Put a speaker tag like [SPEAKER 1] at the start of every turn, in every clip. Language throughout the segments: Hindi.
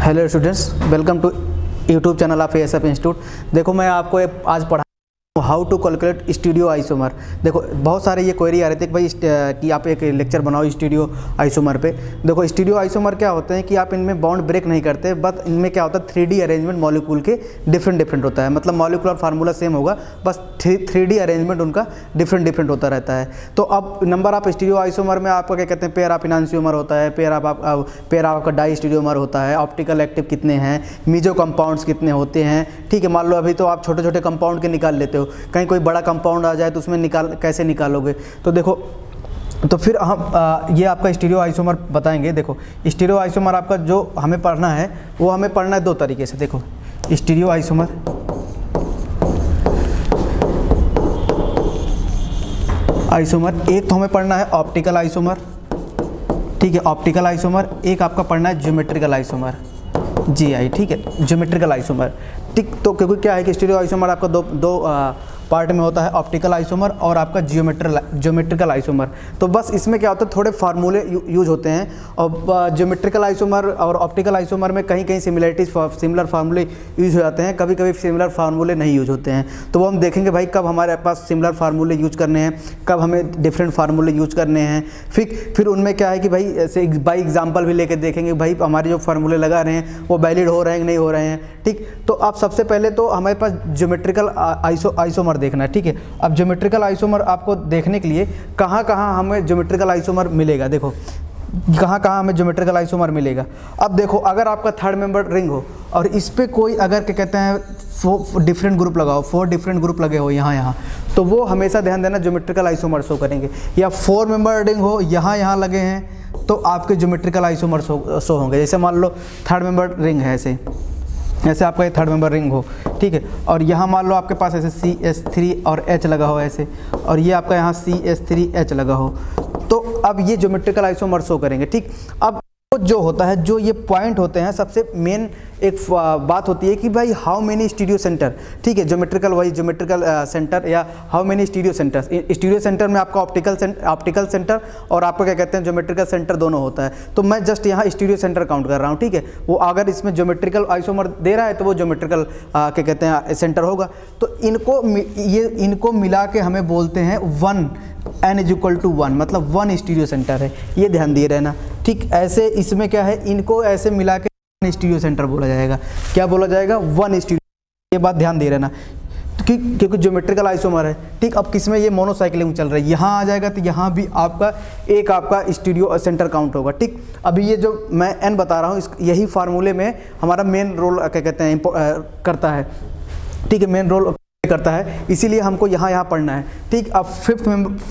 [SPEAKER 1] Hello students, welcome to YouTube channel of ASF institute. देखो मैं आपको आज पढ़ा how to calculate stereo isomer. देखो बहुत सारे ये क्वेरी आ रहे थे कि भाई कि आप एक लेक्चर बनाओ स्टीरियो आइसोमर पे। देखो स्टीरियो आइसोमर क्या होते हैं कि आप इनमें बॉन्ड ब्रेक नहीं करते, बट इनमें क्या होता है 3D अरेंजमेंट मॉलिक्यूल के डिफरेंट होता है। मतलब मॉलिक्यूलर फार्मूला सेम होगा, बस 3D अरेंजमेंट उनका डिफरेंट होता रहता है। तो अब नंबर ऑफ स्टीरियो आइसोमर में आपका क्या कहते हैं, पेयर ऑफ इनांशियोमर होता है, पेयर ऑफ आपका डाई स्टीरियोमर होता है, ऑप्टिकल एक्टिव कितने हैं, मीजो कंपाउंड्स कितने होते हैं। ठीक है, मान लो अभी तो आप छोटे छोटे कंपाउंड के निकाल लेते हो, कहीं कोई बड़ा कंपाउंड आ जाए तो उसमें कैसे निकालोगे। तो देखो, तो फिर हम ये आपका स्टीरियो आइसोमर बताएंगे। देखो स्टीरियो आइसोमर आपका जो हमें पढ़ना है वो हमें पढ़ना है दो तरीके से। देखो स्टीरियो आइसोमर एक तो हमें पढ़ना है ऑप्टिकल आइसोमर, ठीक है, ऑप्टिकल आइसोमर। एक आपका पढ़ना है ज्योमेट्रिकल आइसोमर, GI, ठीक है, ज्योमेट्रिकल आइसोमर। ठीक, तो क्योंकि क्या है कि स्टीरियो आइसोमर आपका दो पार्ट में होता है, ऑप्टिकल आइसोमर और आपका ज्योमेट्रिकल आइसोमर। तो बस इसमें क्या होता है, थोड़े फार्मूले यूज होते हैं, और ज्योमेट्रिकल आइसोमर और ऑप्टिकल आइसोमर में कहीं सिमिलर फार्मूले यूज हो जाते हैं, कभी कभी सिमिलर फार्मूले नहीं यूज होते हैं। तो वो हम देखेंगे भाई कब हमारे पास सिमिलर फार्मूले यूज करने हैं, कब हमें डिफरेंट फार्मूले यूज करने हैं। फिर उनमें क्या है कि भाई ऐसे बाई एग्जाम्पल भी लेके देखेंगे भाई हमारे जो फार्मूले लगा रहे हैं वो वैलिड हो रहे हैं कि नहीं हो रहे हैं। ठीक, तो आप सबसे पहले तो हमारे पास ज्योमेट्रिकल आइसोमर देखना है। ठीक है, अब ज्योमेट्रिकल आइसोमर आपको देखने के लिए कहाँ हमें ज्योमेट्रिकल आइसोमर मिलेगा। देखो कहाँ हमें ज्योमेट्रिकल आइसोमर मिलेगा। अब देखो अगर आपका थर्ड मेंबर रिंग हो और इस पे कोई अगर क्या कहते हैं 4 डिफरेंट ग्रुप लगाओ, 4 डिफरेंट ग्रुप लगे हो यहाँ, तो वो हमेशा ध्यान देना ज्योमेट्रिकल आइसोमर शो करेंगे। या 4 मेंबर रिंग हो यहाँ लगे हैं तो आपके ज्योमेट्रिकल आइसोमर शो होंगे। जैसे मान लो थर्ड मेंबर रिंग है, ऐसे आपका ये थर्ड मेंबर रिंग हो, ठीक है, और यहाँ मान लो आपके पास ऐसे CH3 और H लगा हो ऐसे, और ये आपका यहाँ CH3H लगा हो, तो अब ये ज्योमेट्रिकल आइसोमर शो करेंगे। ठीक, अब जो होता है, जो ये पॉइंट होते हैं, सबसे मेन एक बात होती है कि भाई हाउ मेनी स्टीरियो सेंटर। ठीक है, ज्योमेट्रिकल सेंटर या how many stereo centres. Stereo centre में आपका ऑप्टिकल सेंटर और आपका क्या कहते हैं ज्योमेट्रिकल सेंटर दोनों होता है। तो मैं जस्ट यहाँ स्टीरियो सेंटर काउंट कर रहा हूँ। ठीक है, वो अगर इसमें ज्योमेट्रिकल आइसोमर दे रहा है तो वो ज्योमेट्रिकल क्या कहते हैं सेंटर होगा। तो इनको मिला के हमें बोलते हैं 1 n = 1, मतलब 1 स्टीरियो सेंटर है। ये ध्यान दिए रहना। ठीक, ऐसे इसमें क्या है, इनको ऐसे मिला के 1 स्टीरियो सेंटर बोला जाएगा। क्या बोला जाएगा? 1 स्टीरियो। ये बात ध्यान दे रहना क्योंकि ज्योमेट्रिकल आइसोमर है। ठीक, अब किसमें ये मोनोसाइक्लिंग चल रहा है, यहाँ आ जाएगा तो यहाँ भी आपका स्टीरियो सेंटर काउंट होगा। ठीक, अभी ये जो मैं n बता रहा हूँ यही फार्मूले में हमारा मेन रोल क्या कहते हैं करता है। ठीक है, मेन रोल करता है, इसीलिए हमको यहाँ पढ़ना है। ठीक, अब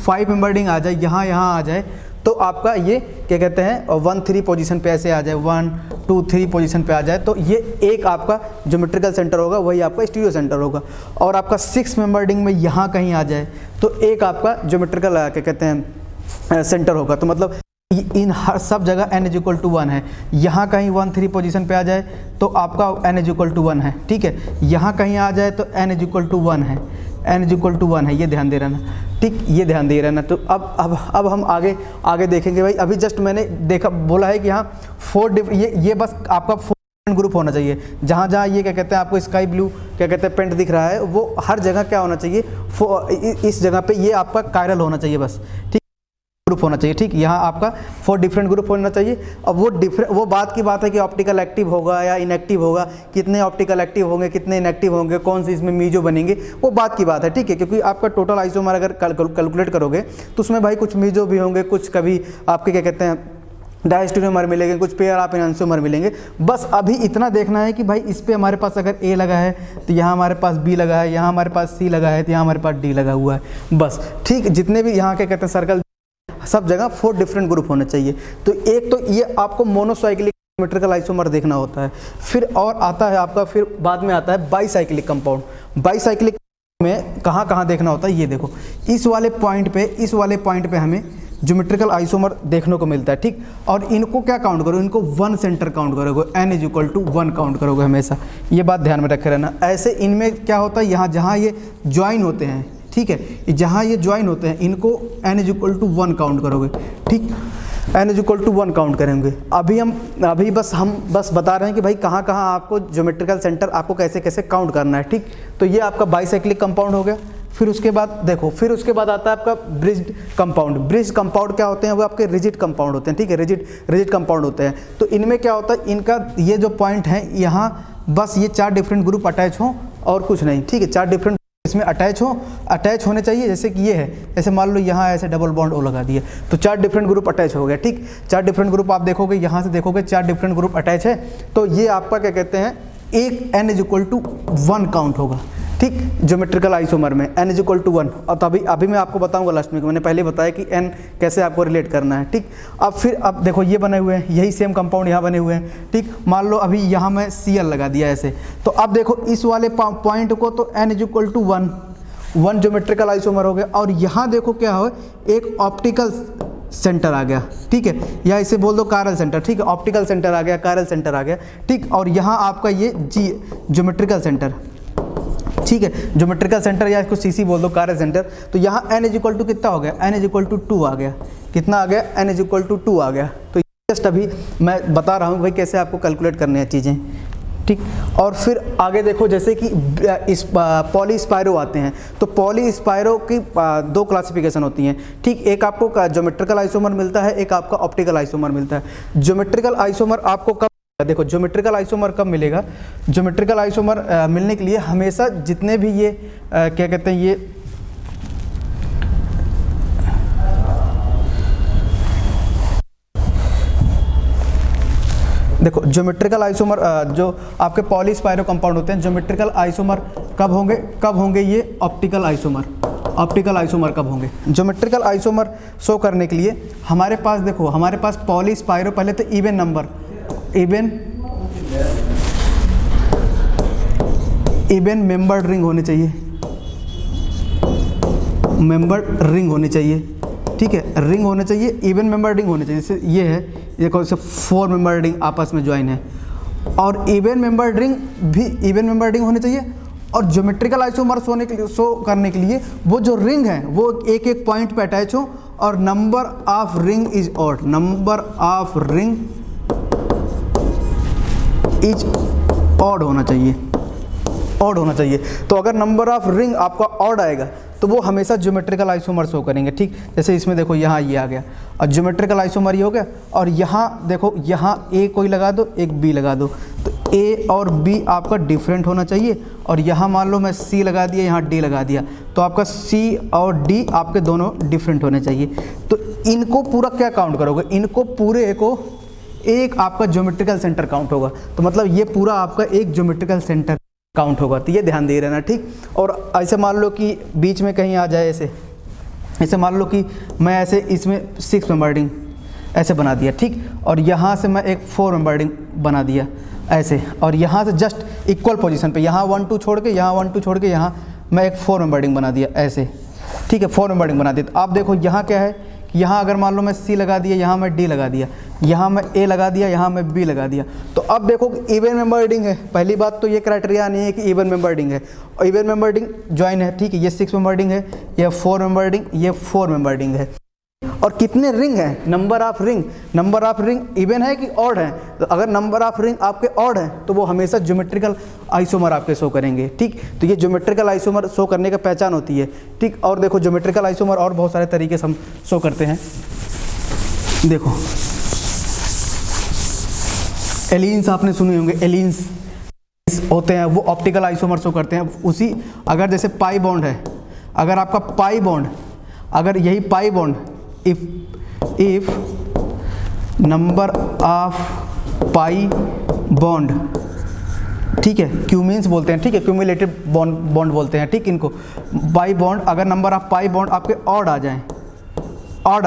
[SPEAKER 1] 5 मेंबर रिंग आ जाए, यहाँ आ जाए तो आपका ये क्या कहते हैं 1 3 पोजीशन पे ऐसे आ जाए, 1 2 3 पोजीशन पे आ जाए, तो ये एक आपका ज्योमेट्रिकल सेंटर होगा, वही आपका स्टीरियो सेंटर होगा। और आपका 6 मेंबर रिंग में यहाँ कहीं आ जाए तो एक आपका ज्योमेट्रिकल क्या कहते हैं सेंटर होगा। तो मतलब इन हर सब जगह n = 1 है। यहाँ कहीं 1 3 पोजीशन पे आ जाए तो आपका n = 1 है। ठीक है, यहाँ कहीं आ जाए तो n = 1 है, n = 1 है। ये ध्यान दे रहना। ठीक, ये ध्यान दे रहना। तो अब हम आगे देखेंगे भाई। अभी जस्ट मैंने बोला है कि यहाँ 4 ये बस आपका 4 ग्रुप होना चाहिए। जहाँ ये क्या कहते हैं आपको स्काई ब्लू क्या कहते हैं पेंट दिख रहा है, वो हर जगह क्या होना चाहिए, इस जगह पे ये आपका कायरल होना चाहिए बस। ठीक, ग्रुप होना चाहिए। ठीक, यहाँ आपका 4 डिफरेंट ग्रुप होना चाहिए। अब वो बात की बात है कि ऑप्टिकल एक्टिव होगा या इनएक्टिव होगा, कितने ऑप्टिकल एक्टिव होंगे, कितने इनएक्टिव होंगे, कौन सी इसमें मीजो बनेंगे, वो बात की बात है। ठीक है, क्योंकि आपका टोटल आइसोमर अगर कैलकुलेट करोगे तो उसमें भाई कुछ मीजो भी होंगे, कुछ कभी आपके क्या कहते हैं डायस्टीरियोमर मिलेंगे, कुछ पेयर ऑफ इनांशियोमर मिलेंगे। बस अभी इतना देखना है कि भाई इस पे हमारे पास अगर A लगा है तो यहाँ हमारे पास B लगा है, यहाँ हमारे पास C लगा है तो यहाँ हमारे पास D लगा हुआ है। बस ठीक, जितने भी यहाँ क्या कहते हैं सर्कल, सब जगह 4 डिफरेंट ग्रुप होने चाहिए। तो एक तो ये आपको मोनोसाइक्लिक ज्योमेट्रिकल आइसोमर देखना होता है। फिर और आता है आपका, फिर बाद में आता है बाईसाइक्लिक कंपाउंड। बाईसाइक्लिक में कहाँ देखना होता है, ये देखो इस वाले पॉइंट पे हमें ज्योमेट्रिकल आइसोमर देखने को मिलता है। ठीक, और इनको क्या काउंट करो, इनको 1 सेंटर काउंट करोगे, n = 1 काउंट करोगे हमेशा। ये बात ध्यान में रखे रहना। ऐसे इनमें क्या होता है, यहाँ जहाँ ये ज्वाइन होते हैं, ठीक है, जहाँ ये ज्वाइन होते हैं इनको n = 1 काउंट करोगे। ठीक, n is equal to 1 count करेंगे। अभी हम बस बता रहे हैं कि भाई कहाँ कहाँ आपको ज्योमेट्रिकल सेंटर आपको कैसे कैसे काउंट करना है, ठीक। तो ये आपका बाइसाइक्लिक कंपाउंड हो गया। फिर उसके बाद देखो, फिर उसके बाद आता है आपका ब्रिज्ड कंपाउंड। ब्रिज्ड कंपाउंड क्या होते हैं, वो आपके रिजिड कंपाउंड होते हैं, ठीक है, रिजिड कंपाउंड होते हैं। तो इनमें क्या होता है, इनका ये जो पॉइंट है यहाँ बस ये 4 डिफरेंट ग्रुप अटैच हों और कुछ नहीं, ठीक है। 4 डिफरेंट इसमें अटैच होने चाहिए। जैसे कि ये है, जैसे मान लो यहाँ ऐसे डबल बॉन्ड ओ लगा दिए तो 4 डिफरेंट ग्रुप अटैच हो गया, ठीक। 4 डिफरेंट ग्रुप आप देखोगे, यहाँ से देखोगे 4 डिफरेंट ग्रुप अटैच है। तो ये आपका क्या कहते हैं, एक n is equal to 1 count होगा, ठीक, ज्योमेट्रिकल आइसोमर में n इज इक्वल टू 1। और तभी अभी मैं आपको बताऊंगा लास्ट में, मैंने पहले बताया कि n कैसे आपको रिलेट करना है, ठीक। अब देखो ये बने हुए हैं, यही सेम कंपाउंड यहाँ बने हुए हैं, ठीक। मान लो अभी यहाँ मैं Cl लगा दिया ऐसे, तो अब देखो इस वाले पॉइंट को तो n is equal to 1 geometrical isomer हो गया। और यहाँ देखो क्या हो, एक ऑप्टिकल सेंटर आ गया, ठीक है, या इसे बोल दो कायरल सेंटर, ठीक है, ऑप्टिकल सेंटर आ गया, कायरल सेंटर आ गया, ठीक। और यहाँ आपका ये ज्योमेट्रिकल सेंटर, ठीक है, ज्योमेट्रिकल सेंटर या इसको सीसी बोल दो, कायरल सेंटर। तो यहाँ n इज इक्वल टू कितना हो गया, n इज इक्वल टू 2 आ गया। कितना आ गया, n इज इक्वल टू 2 आ गया। तो जस्ट अभी मैं बता रहा हूँ भाई कैसे आपको कैलकुलेट करने हैं चीज़ें, ठीक। और फिर आगे देखो, जैसे कि इस पॉलीस्पायरो आते हैं, तो पॉलीस्पायरो की 2 क्लासिफिकेशन होती हैं, ठीक। एक आपको ज्योमेट्रिकल आइसोमर मिलता है, एक आपका ऑप्टिकल आइसोमर मिलता है। ज्योमेट्रिकल आइसोमर आपको कब, देखो ज्योमेट्रिकल आइसोमर कब मिलेगा, ज्योमेट्रिकल आइसोमर मिलने के लिए हमेशा जितने भी ये क्या कहते हैं, ये देखो ज्योमेट्रिकल आइसोमर जो आपके पॉलीस्पायरो कंपाउंड होते हैं, ज्योमेट्रिकल आइसोमर कब होंगे ये ऑप्टिकल आइसोमर कब होंगे। ज्योमेट्रिकल आइसोमर शो करने के लिए हमारे पास देखो, हमारे पास पॉलीस्पायरो पहले तो इवन मेंबर्ड रिंग होने चाहिए, ठीक है, रिंग होने चाहिए, इवन मेंबर रिंग होने चाहिए। जैसे ये है, ये कौन से 4 मेंबर रिंग आपस में ज्वाइन है, और इवन मेंबर रिंग होने चाहिए। और ज्योमेट्रिकल आइसोमर शो करने के लिए वो जो रिंग है वो एक एक पॉइंट पे अटैच हो, और number of ring is odd, odd होना चाहिए। तो अगर नंबर ऑफ रिंग आपका ऑड आएगा तो वो हमेशा ज्योमेट्रिकल आइसोमर शो करेंगे, ठीक। जैसे इसमें देखो यहाँ ये आ गया और ज्योमेट्रिकल आइसोमर ये हो गया। और यहाँ देखो, यहाँ ए कोई लगा दो, एक बी लगा दो, तो ए और बी आपका डिफरेंट होना चाहिए। और यहाँ मान लो मैं सी लगा दिया, यहाँ डी लगा दिया, तो आपका सी और डी आपके दोनों डिफरेंट होने चाहिए। तो इनको पूरा क्या काउंट करोगे, इनको पूरे को एक आपका ज्योमेट्रिकल सेंटर काउंट होगा। तो मतलब ये पूरा आपका एक ज्योमेट्रिकल सेंटर काउंट होगा, तो ये ध्यान दे रहना, ठीक। और ऐसे मान लो कि बीच में कहीं आ जाए, ऐसे मान लो कि मैं ऐसे इसमें 6 मेंबर रिंग ऐसे बना दिया, ठीक। और यहाँ से मैं एक 4 मेंबर रिंग बना दिया ऐसे, और यहाँ से जस्ट इक्वल पोजीशन पे, यहाँ 1 2 छोड़ के, यहाँ 1 2 छोड़ के, यहाँ मैं एक 4 मेंबर रिंग बना दिया ऐसे, ठीक है, 4 मेंबर रिंग बना दिया। तो आप देखो यहाँ क्या है, यहाँ अगर मान लो मैं सी लगा दिया, यहाँ मैं डी लगा दिया, यहाँ मैं ए लगा दिया, यहाँ मैं बी लगा दिया, तो अब देखो इवन मेंबर रिंग है। पहली बात तो ये क्राइटेरिया नहीं है कि इवन मेंबर रिंग है, और इवन मेंबर रिंग ज्वाइन है, ठीक है। ये 6 मेंबर रिंग है, ये 4 मेंबर रिंग, ये 4 मेंबर रिंग है। और कितने रिंग हैं, नंबर ऑफ रिंग इवन है कि ऑड है। तो अगर नंबर ऑफ रिंग आपके ऑड है तो वो हमेशा ज्योमेट्रिकल आइसोमर आपके शो करेंगे, ठीक। तो ये ज्योमेट्रिकल आइसोमर शो करने का पहचान होती है, ठीक। और देखो ज्योमेट्रिकल आइसोमर और बहुत सारे तरीके से हम शो करते हैं। देखो एलीन्स आपने सुने होंगे, एलीन्स होते हैं, वो ऑप्टिकल आइसोमर शो करते हैं। उसी अगर जैसे पाई बॉन्ड है, अगर आपका पाई बॉन्ड, अगर यही pi bond if number of pi bond, ठीक है, क्यूमीन्स बोलते हैं, ठीक है, क्यूमुलेटिव बॉन्ड बोलते हैं, ठीक। इनको पाई बॉन्ड, अगर नंबर ऑफ पाई बॉन्ड आपके ऑड आ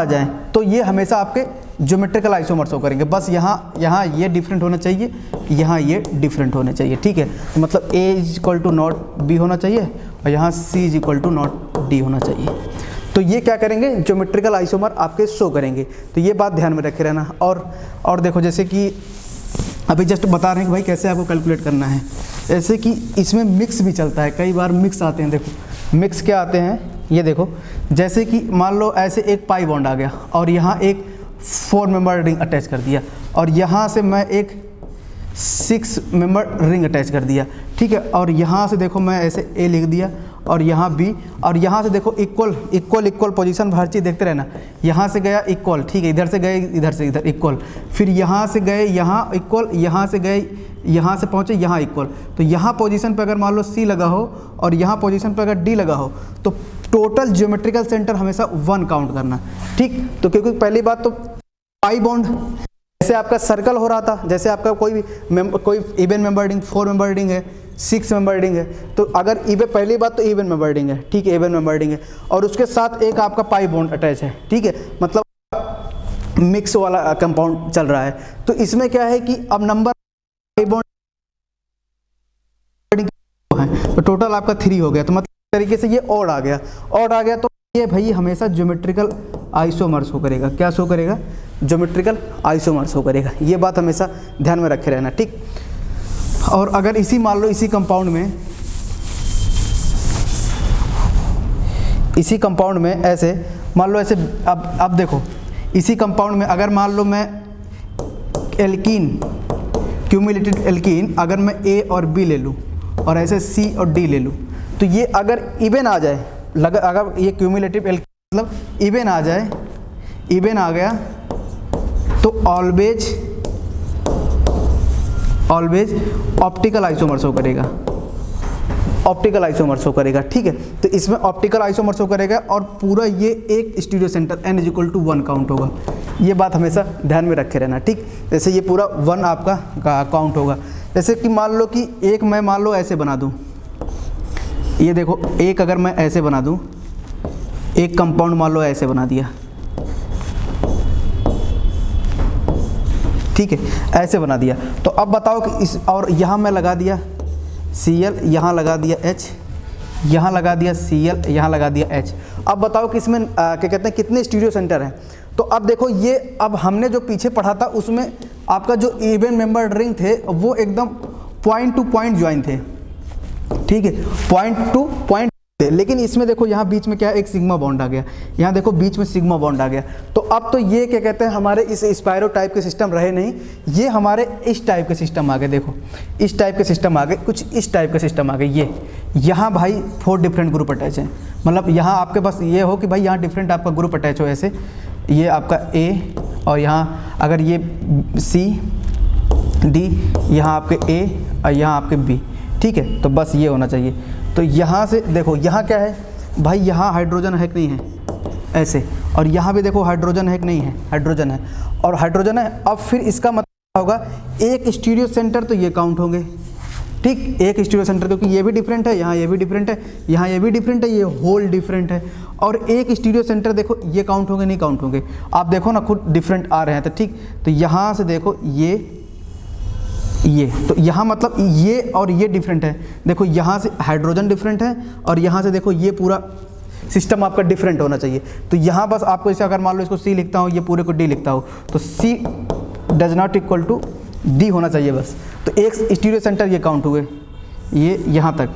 [SPEAKER 1] जाएं तो ये हमेशा आपके ज्योमेट्रिकल आइसोमर शो करेंगे। बस यहाँ ये डिफरेंट होना चाहिए, यहाँ ये डिफरेंट होने चाहिए, ठीक है। तो मतलब A is equal to not B होना चाहिए, और यहाँ C is equal to not D होना चाहिए। तो ये क्या करेंगे, ज्योमेट्रिकल आइसोमर आपके शो करेंगे। तो ये बात ध्यान में रखे रहना। और देखो जैसे कि अभी जस्ट बता रहे हैं कि भाई कैसे आपको कैलकुलेट करना है। जैसे कि इसमें मिक्स भी चलता है, कई बार मिक्स आते हैं। देखो मिक्स क्या आते हैं, ये देखो, जैसे कि मान लो ऐसे एक पाई बॉन्ड आ गया और यहाँ एक 4 मेंबर रिंग अटैच कर दिया, और यहाँ से मैं एक 6 मेंबर रिंग अटैच कर दिया, ठीक है। और यहाँ से देखो मैं ऐसे ए लिख दिया, और यहाँ बी, और यहाँ से देखो इक्वल इक्वल इक्वल पोजीशन, हर चीज़ देखते रहना। यहाँ से गया इक्वल, ठीक है, इधर से गए इधर से इधर इक्वल, फिर यहाँ से गए यहाँ इक्वल, यहाँ से गए यहाँ से पहुँचे यहाँ इक्वल। तो यहाँ पोजीशन पे अगर मान लो सी लगा हो और यहाँ पोजीशन पे अगर डी लगा हो तो टोटल ज्योमेट्रिकल सेंटर हमेशा 1 काउंट करना, ठीक। तो क्योंकि पहली बात तो पाई बॉन्ड, जैसे आपका सर्कल हो रहा था, जैसे आपका कोई even member ring 4 member ring है, 6 मेंबर रिंग है, तो अगर पहली बात तो इवन मेंबर रिंग है, ठीक है, इवन मेंबर रिंग है, और उसके साथ एक आपका पाई बॉन्ड अटैच है, ठीक है, मतलब मिक्स वाला कंपाउंड चल रहा है। तो इसमें क्या है कि अब नंबर पाई बॉन्ड है तो टोटल आपका 3 हो गया, तो मतलब तरीके से ये ऑड आ गया, तो ये भाई हमेशा ज्योमेट्रिकल आइसोमर शो करेगा। क्या शो करेगा? ज्योमेट्रिकल आइसोमर शो करेगा। ये बात हमेशा ध्यान में रखे रहना, ठीक। और अगर इसी मान लो इसी कंपाउंड में ऐसे मान लो ऐसे, अब देखो इसी कंपाउंड में अगर मान लो मैं एल्कीन, क्यूमुलेटेड एल्कीन, अगर मैं ए और बी ले लूँ और ऐसे सी और डी ले लूँ, तो ये अगर इवन आ जाए, अगर ये क्यूमुलेटिव एल्कीन मतलब इवन आ जाए, इवन आ गया तो ऑलवेज ऑप्टिकल आइसोमर शो करेगा, ऑप्टिकल आइसोमर शो करेगा, ठीक है। तो इसमें ऑप्टिकल आइसोमर शो करेगा और पूरा ये एक स्टीरियो सेंटर n = 1 काउंट होगा। ये बात हमेशा ध्यान में रखे रहना, ठीक। जैसे ये पूरा 1 आपका काउंट होगा। जैसे कि मान लो कि एक मैं मान लो ऐसे बना दूँ, ये देखो एक अगर मैं ऐसे बना दूँ, एक कंपाउंड मान लो ऐसे बना दिया, ठीक है, ऐसे बना दिया। तो अब बताओ कि इस, और यहाँ मैं लगा दिया Cl, यहाँ लगा दिया H, यहाँ लगा दिया Cl, यहाँ लगा दिया H। अब बताओ कि इसमें क्या कहते हैं कितने स्टीरियो सेंटर हैं। तो अब देखो ये, अब हमने जो पीछे पढ़ा था उसमें आपका जो इवन मेंबर रिंग थे वो एकदम पॉइंट टू पॉइंट ज्वाइन थे, ठीक है, पॉइंट टू पॉइंट। लेकिन इसमें देखो यहाँ बीच में क्या है, एक सिग्मा बॉन्ड आ गया, यहाँ देखो बीच में सिग्मा बॉन्ड आ गया। तो अब तो ये क्या कहते हैं हमारे इस स्पायरो टाइप के सिस्टम रहे नहीं, ये हमारे इस टाइप के सिस्टम आ गए। देखो इस टाइप के सिस्टम आ गए, कुछ इस टाइप के सिस्टम आ गए। ये यहाँ भाई 4 डिफरेंट ग्रुप अटैच हैं, मतलब यहाँ आपके पास ये हो कि भाई यहाँ डिफरेंट आपका ग्रुप अटैच हो, ऐसे ये आपका ए, और यहाँ अगर ये सी डी, यहाँ आपके ए और यहाँ आपके बी, ठीक है। तो बस ये होना चाहिए। तो यहाँ से देखो यहाँ क्या है भाई, यहाँ हाइड्रोजन है कि नहीं है ऐसे, और यहाँ भी देखो हाइड्रोजन है कि नहीं है, हाइड्रोजन है और हाइड्रोजन है। अब फिर इसका मतलब होगा एक स्टीरियो सेंटर तो ये काउंट होंगे, ठीक, एक स्टीरियो सेंटर, क्योंकि ये भी डिफरेंट है, यहाँ ये भी डिफरेंट है, यहाँ ये भी डिफरेंट है, ये होल डिफरेंट है। और एक स्टीरियो सेंटर देखो ये काउंट होंगे नहीं काउंट होंगे, आप देखो ना खुद डिफरेंट आ रहे हैं, तो ठीक। तो यहाँ से देखो ये, तो यहाँ मतलब ये और ये डिफरेंट है। देखो यहाँ से हाइड्रोजन डिफरेंट है और यहाँ से देखो ये पूरा सिस्टम आपका डिफरेंट होना चाहिए। तो यहाँ बस आपको इसे अगर मान लो इसको सी लिखता हूँ, ये पूरे को डी लिखता हूँ, तो C does not equal to D होना चाहिए बस। तो एक स्टीरियो सेंटर ये काउंट हुए, ये यहाँ तक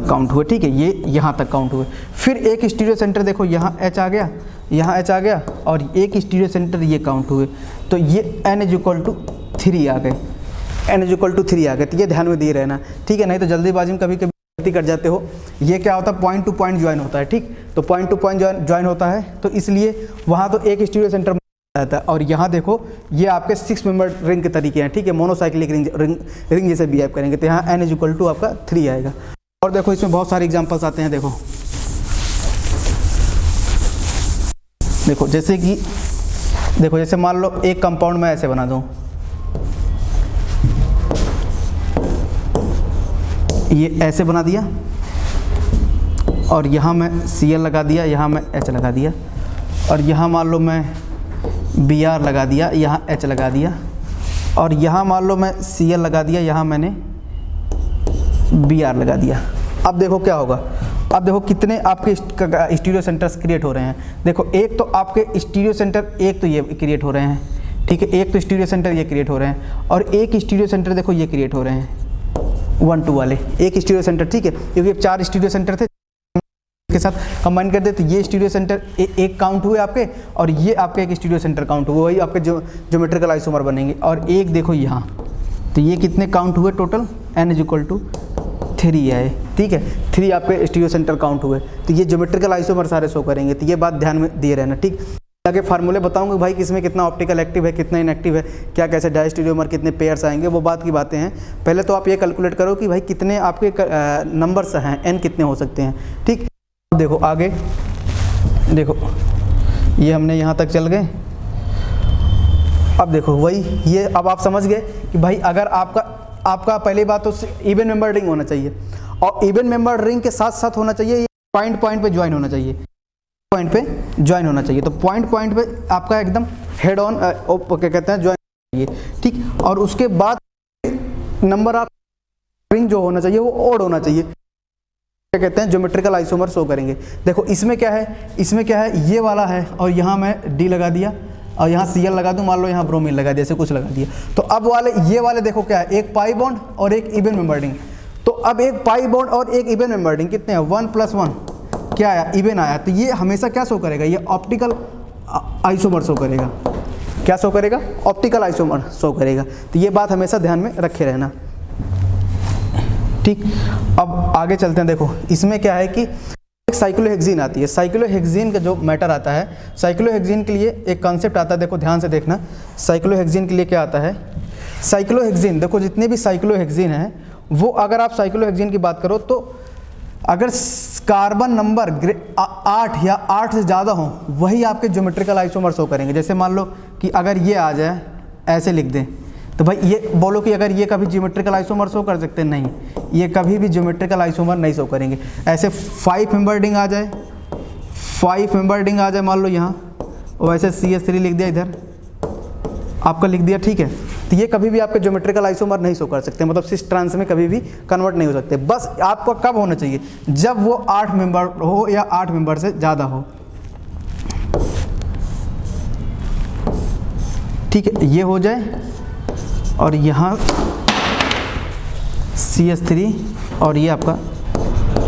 [SPEAKER 1] काउंट हुए, ठीक है, ये यहाँ तक काउंट हुए। फिर एक स्टीरियो सेंटर देखो यहाँ H आ गया, यहाँ H आ गया, और एक स्टीरियो सेंटर ये काउंट हुए, तो ये n = 3 आ गए, n = 3 आ गए। तो ये ध्यान में दिए रहना, ठीक है, नहीं तो जल्दीबाजी में कभी कभी गलती कर जाते हो। ये क्या होता है, पॉइंट टू पॉइंट ज्वाइन होता है, ठीक। तो पॉइंट टू पॉइंट ज्वाइन होता है, तो इसलिए वहाँ तो एक स्टीरियो सेंटर रहता है। और यहाँ देखो ये आपके 6 मेंबर रिंग के तरीके हैं, ठीक है, मोनोसाइक्लिक रिंग जैसे बिहेव करेंगे। तो यहाँ n = आपका 3 आएगा। और देखो इसमें बहुत सारे एग्जांपल्स आते हैं। देखो जैसे कि देखो जैसे मान लो एक कंपाउंड मैं ऐसे बना दूं, ये ऐसे बना दिया, और यहाँ मैं Cl लगा दिया, यहाँ मैं H लगा दिया, और यहाँ मान लो मैं Br लगा दिया, यहाँ H लगा दिया, और यहाँ मान लो मैं Cl लगा दिया, यहाँ मैंने Br लगा दिया। अब देखो क्या होगा, अब देखो कितने आपके स्टीरियो सेंटर्स क्रिएट हो रहे हैं। देखो एक तो आपके स्टीरियो सेंटर, एक तो ये क्रिएट हो रहे हैं, ठीक है, एक तो स्टीरियो सेंटर ये क्रिएट हो रहे हैं, और एक स्टीरियो सेंटर देखो ये क्रिएट हो रहे हैं 1 2 वाले, एक स्टीरियो सेंटर, ठीक है, क्योंकि 4 स्टीरियो सेंटर थे, के साथ कंबाइन कर दे तो ये स्टीरियो सेंटर एक काउंट हुए आपके, और ये आपके एक स्टीरियो सेंटर काउंट हुए, वही आपके जो ज्योमेट्रिकल आइसोमर बनेंगे। और एक देखो यहाँ, तो ये कितने काउंट हुए टोटल, n = 3 है, ठीक है, 3 आपके स्टीरियो सेंटर काउंट हुए, तो ये ज्योमेट्रिकल आइसोमर सारे शो करेंगे। तो ये बात ध्यान में दिए रहना, ठीक। आगे फार्मूले बताऊंगे भाई किसमें कितना ऑप्टिकल एक्टिव है, कितना इनएक्टिव है, क्या कैसे डायस्टीरियोमर कितने पेयर्स आएंगे, वो बात की बातें हैं। पहले तो आप ये कैलकुलेट करो कि भाई कितने आपके नंबर्स हैं, n कितने हो सकते हैं, ठीक। देखो आगे देखो, ये हमने यहाँ तक चल गए। अब देखो वही ये, अब आप समझ गए कि भाई अगर आपका पहली बात तो इवन मेंबर रिंग होना चाहिए, और इवन मेंबर रिंग के साथ साथ होना चाहिए पॉइंट पे ज्वाइन होना चाहिए, पॉइंट पे ज्वाइन होना चाहिए। तो पॉइंट पे आपका एकदम हेड ऑन क्या कहते हैं ज्वाइन चाहिए, ठीक। और उसके बाद नंबर ऑफ रिंग जो होना चाहिए वो ओड होना चाहिए, क्या कहते हैं ज्योमेट्रिकल आइसोमर शो करेंगे। देखो इसमें क्या है, ये वाला है, और यहाँ मैं D लगा दिया, और यहाँ Cl लगा दूँ, मान लो यहाँ ब्रोमीन लगा दिया, ऐसे कुछ लगा दिया। तो अब ये वाले देखो क्या है, एक पाई बॉन्ड और एक इवन मेंबर रिंग। तो अब एक पाई बॉन्ड और एक इवन मेंबर रिंग कितने हैं, 1 + 1 क्या आया, इवन आया। तो ये हमेशा क्या शो करेगा, ये ऑप्टिकल आइसोमर शो करेगा। क्या शो करेगा, ऑप्टिकल आइसोमर शो करेगा। तो ये बात हमेशा ध्यान में रखे रहना, ठीक। अब आगे चलते हैं। देखो इसमें क्या है कि एक साइक्लोहेक्सीन आती है, साइक्लोहेक्सीन का जो मैटर आता है, साइक्लोहेक्सीन के लिए एक कॉन्सेप्ट आता है, देखो ध्यान से देखना। साइक्लोहेक्सीन के लिए क्या आता है, साइक्लोहेक्सीन, देखो जितने भी साइक्लोहेक्सीन हैं वो, अगर आप साइक्लोहेक्सीन की बात करो तो अगर कार्बन नंबर 8 या 8 से ज़्यादा हो, वही आपके ज्योमेट्रिकल आइसोमर शो करेंगे। जैसे मान लो कि अगर ये आ जाए, ऐसे लिख दें, तो भाई ये बोलो कि अगर ये कभी ज्योमेट्रिकल आइसोमर शो कर सकते हैं, नहीं, ये कभी भी ज्योमेट्रिकल आइसोमर नहीं शो करेंगे। ऐसे 5 मेंबर रिंग आ जाए, 5 मेंबर रिंग आ जाए मान लो यहाँ, और ऐसे CH3 लिख दिया, इधर आपका लिख दिया, ठीक है। तो ये कभी भी आपके ज्योमेट्रिकल आइसोमर नहीं शो कर सकते, मतलब सिस ट्रांस में कभी भी कन्वर्ट नहीं हो सकते। बस आपको कब होना चाहिए, जब वो 8 मेंबर हो या 8 मेंबर से ज़्यादा हो, ठीक है। ये हो जाए, और यहाँ CH3 और ये आपका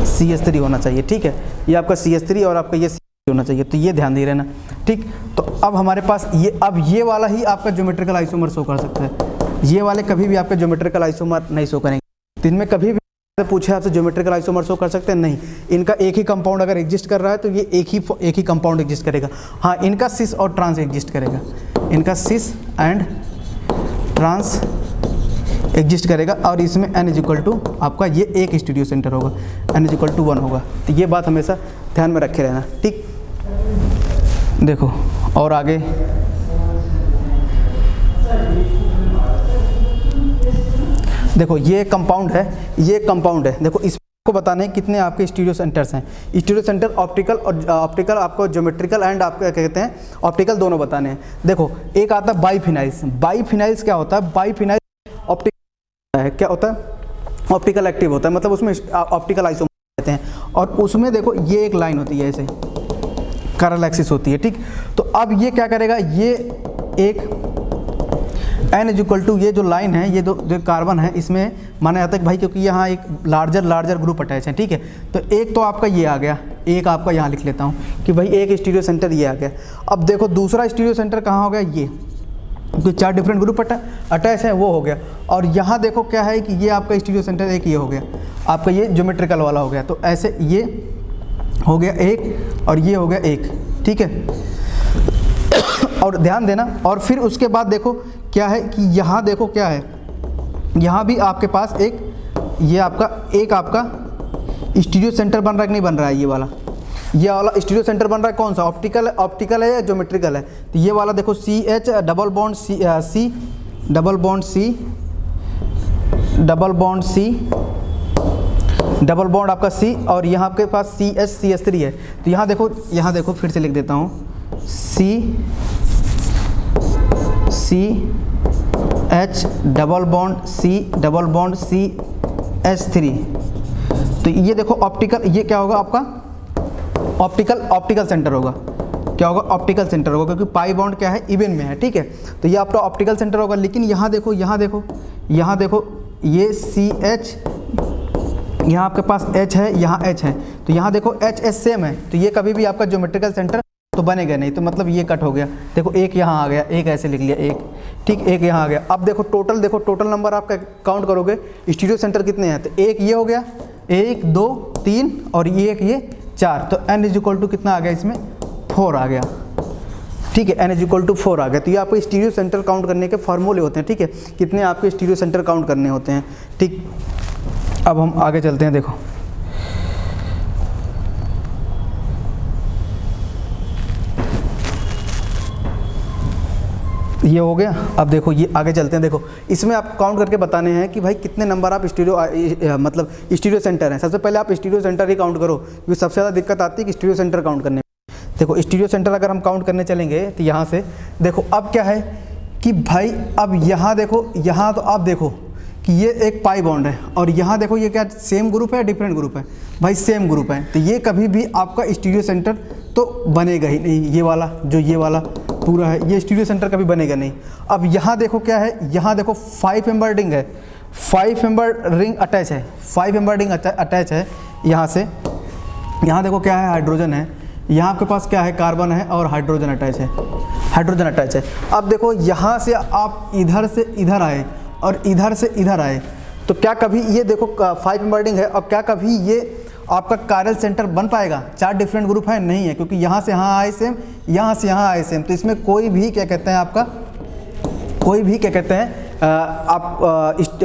[SPEAKER 1] CH3 होना चाहिए, ठीक है। ये आपका CH3 और आपका ये CH3 होना चाहिए, तो ये ध्यान दे रहना, ठीक। तो अब हमारे पास ये वाला ही आपका ज्योमेट्रिकल आइसोमर शो कर सकता है, ये वाले कभी भी आपके ज्योमेट्रिकल आइसोमर नहीं शो करेंगे। तो इनमें कभी भी पूछे आपसे ज्योमेट्रिकल आइसोमर शो कर सकते हैं, नहीं। इनका एक ही कंपाउंड अगर एग्जिस्ट कर रहा है तो ये एक ही कंपाउंड एग्जिस्ट करेगा। हाँ, इनका सिस और ट्रांस एग्जिस्ट करेगा, इनका सिस एंड ट्रांस एग्जिस्ट करेगा, और इसमें n = आपका ये एक स्टीरियो सेंटर होगा, n = 1 होगा। तो ये बात हमेशा ध्यान में रखे रहना, ठीक। देखो और आगे देखो, ये कंपाउंड है, देखो इसको बताने कितने आपके स्टीरियो सेंटर्स हैं। स्टीरियो सेंटर ऑप्टिकल और ऑप्टिकल आपको ज्योमेट्रिकल एंड आपका क्या कहते हैं ऑप्टिकल, दोनों बताने हैं। देखो एक आता है बाईफिनाइल्स क्या होता है, बाईफिनाइल्स ऑप्टिकल है, क्या होता है, ऑप्टिकल एक्टिव होता है, मतलब उसमें ऑप्टिकल आइसोमर कहते हैं। और उसमें देखो ये एक लाइन होती है, ऐसे करल एक्सिस होती है, ठीक। तो अब ये क्या करेगा, ये एक n = ये जो लाइन है, ये जो कार्बन है, इसमें माना जाता है कि भाई क्योंकि यहाँ एक लार्जर ग्रुप अटैच है, ठीक है। तो एक तो आपका ये आ गया, एक आपका यहाँ लिख लेता हूँ कि भाई एक स्टीरियो सेंटर ये आ गया। अब देखो दूसरा स्टीरियो सेंटर कहाँ हो गया, ये क्योंकि 4 डिफरेंट ग्रुप अटैच है, वो हो गया। और यहाँ देखो क्या है कि ये आपका स्टीरियो सेंटर एक ये हो गया, आपका ये ज्योमेट्रिकल वाला हो गया। तो ऐसे ये हो गया एक, और ये हो गया एक, ठीक है। और ध्यान देना, और फिर उसके बाद देखो क्या है कि यहाँ देखो क्या है, यहाँ भी आपके पास ये आपका स्टीरियो सेंटर बन रहा है कि नहीं बन रहा है, ये वाला स्टीरियो सेंटर बन रहा है। कौन सा, ऑप्टिकल है या ज्योमेट्रिकल है। तो ये वाला देखो CH double bond C double bond आपका C, और यहाँ आपके पास CH3 है। तो यहाँ देखो फिर से लिख देता हूँ, CH डबल बॉन्ड CH3। तो ये देखो ऑप्टिकल, ये क्या होगा आपका ऑप्टिकल सेंटर होगा, क्या होगा, ऑप्टिकल सेंटर होगा, क्योंकि पाई बॉन्ड क्या है, इवन में है, ठीक है। तो ये आपका ऑप्टिकल सेंटर होगा। लेकिन यहाँ देखो ये CH यहाँ आपके पास H है, यहाँ H है, तो यहाँ देखो H H सेम है, तो ये कभी भी आपका ज्योमेट्रिकल सेंटर तो बनेगा नहीं, तो मतलब ये कट हो गया। देखो एक यहाँ आ गया, एक ऐसे लिख लिया एक, ठीक, एक यहाँ आ गया। अब देखो टोटल, देखो टोटल नंबर आपका काउंट करोगे स्टीरियो सेंटर कितने हैं, तो एक ये हो गया, 1 2 3 और ये एक ये 4, तो n इज इक्वल टू कितना आ गया इसमें 4 आ गया, ठीक है, n इज इक्वल टू 4 आ गया। तो ये आपको स्टीरियो सेंटर काउंट करने के फॉर्मूले होते हैं, ठीक है, कितने आपके स्टीरियो सेंटर काउंट करने होते हैं, ठीक। अब हम आगे चलते हैं, देखो ये हो गया। अब देखो ये आगे चलते हैं, देखो इसमें आप काउंट करके बताने हैं कि भाई कितने नंबर आप स्टीरियो मतलब स्टीरियो सेंटर हैं। सबसे पहले आप स्टीरियो सेंटर ही काउंट करो, क्योंकि सबसे ज़्यादा दिक्कत आती है कि स्टीरियो सेंटर काउंट करने में। देखो स्टीरियो सेंटर अगर हम काउंट करने चलेंगे तो यहाँ से देखो अब क्या है कि भाई अब यहाँ देखो, यहाँ तो आप देखो कि ये एक पाई बॉन्ड है, और यहाँ देखो ये क्या सेम ग्रुप है या डिफरेंट ग्रुप है, भाई सेम ग्रुप है, तो ये कभी भी आपका स्टीरियो सेंटर तो बनेगा ही नहीं। ये वाला जो ये वाला पूरा है ये स्टीरियो सेंटर कभी बनेगा नहीं। अब यहाँ देखो क्या है, यहाँ देखो 5 मेंबर रिंग है, 5 मेंबर रिंग अटैच है, 5 मेंबर रिंग अटैच है यहाँ से। यहाँ देखो क्या है, हाइड्रोजन है, यहाँ आपके पास क्या है, कार्बन है और हाइड्रोजन अटैच है, हाइड्रोजन अटैच है। अब देखो यहाँ से आप इधर से इधर आए और इधर से इधर आए, तो क्या कभी ये देखो 5 मेंबर रिंग है, और क्या कभी ये आपका कायरल सेंटर बन पाएगा? 4 डिफरेंट ग्रुप है, नहीं है, क्योंकि यहाँ से यहाँ आए सेम, यहाँ से यहाँ आए सेम, तो इसमें कोई भी क्या कहते हैं आपका, कोई भी क्या कहते हैं आप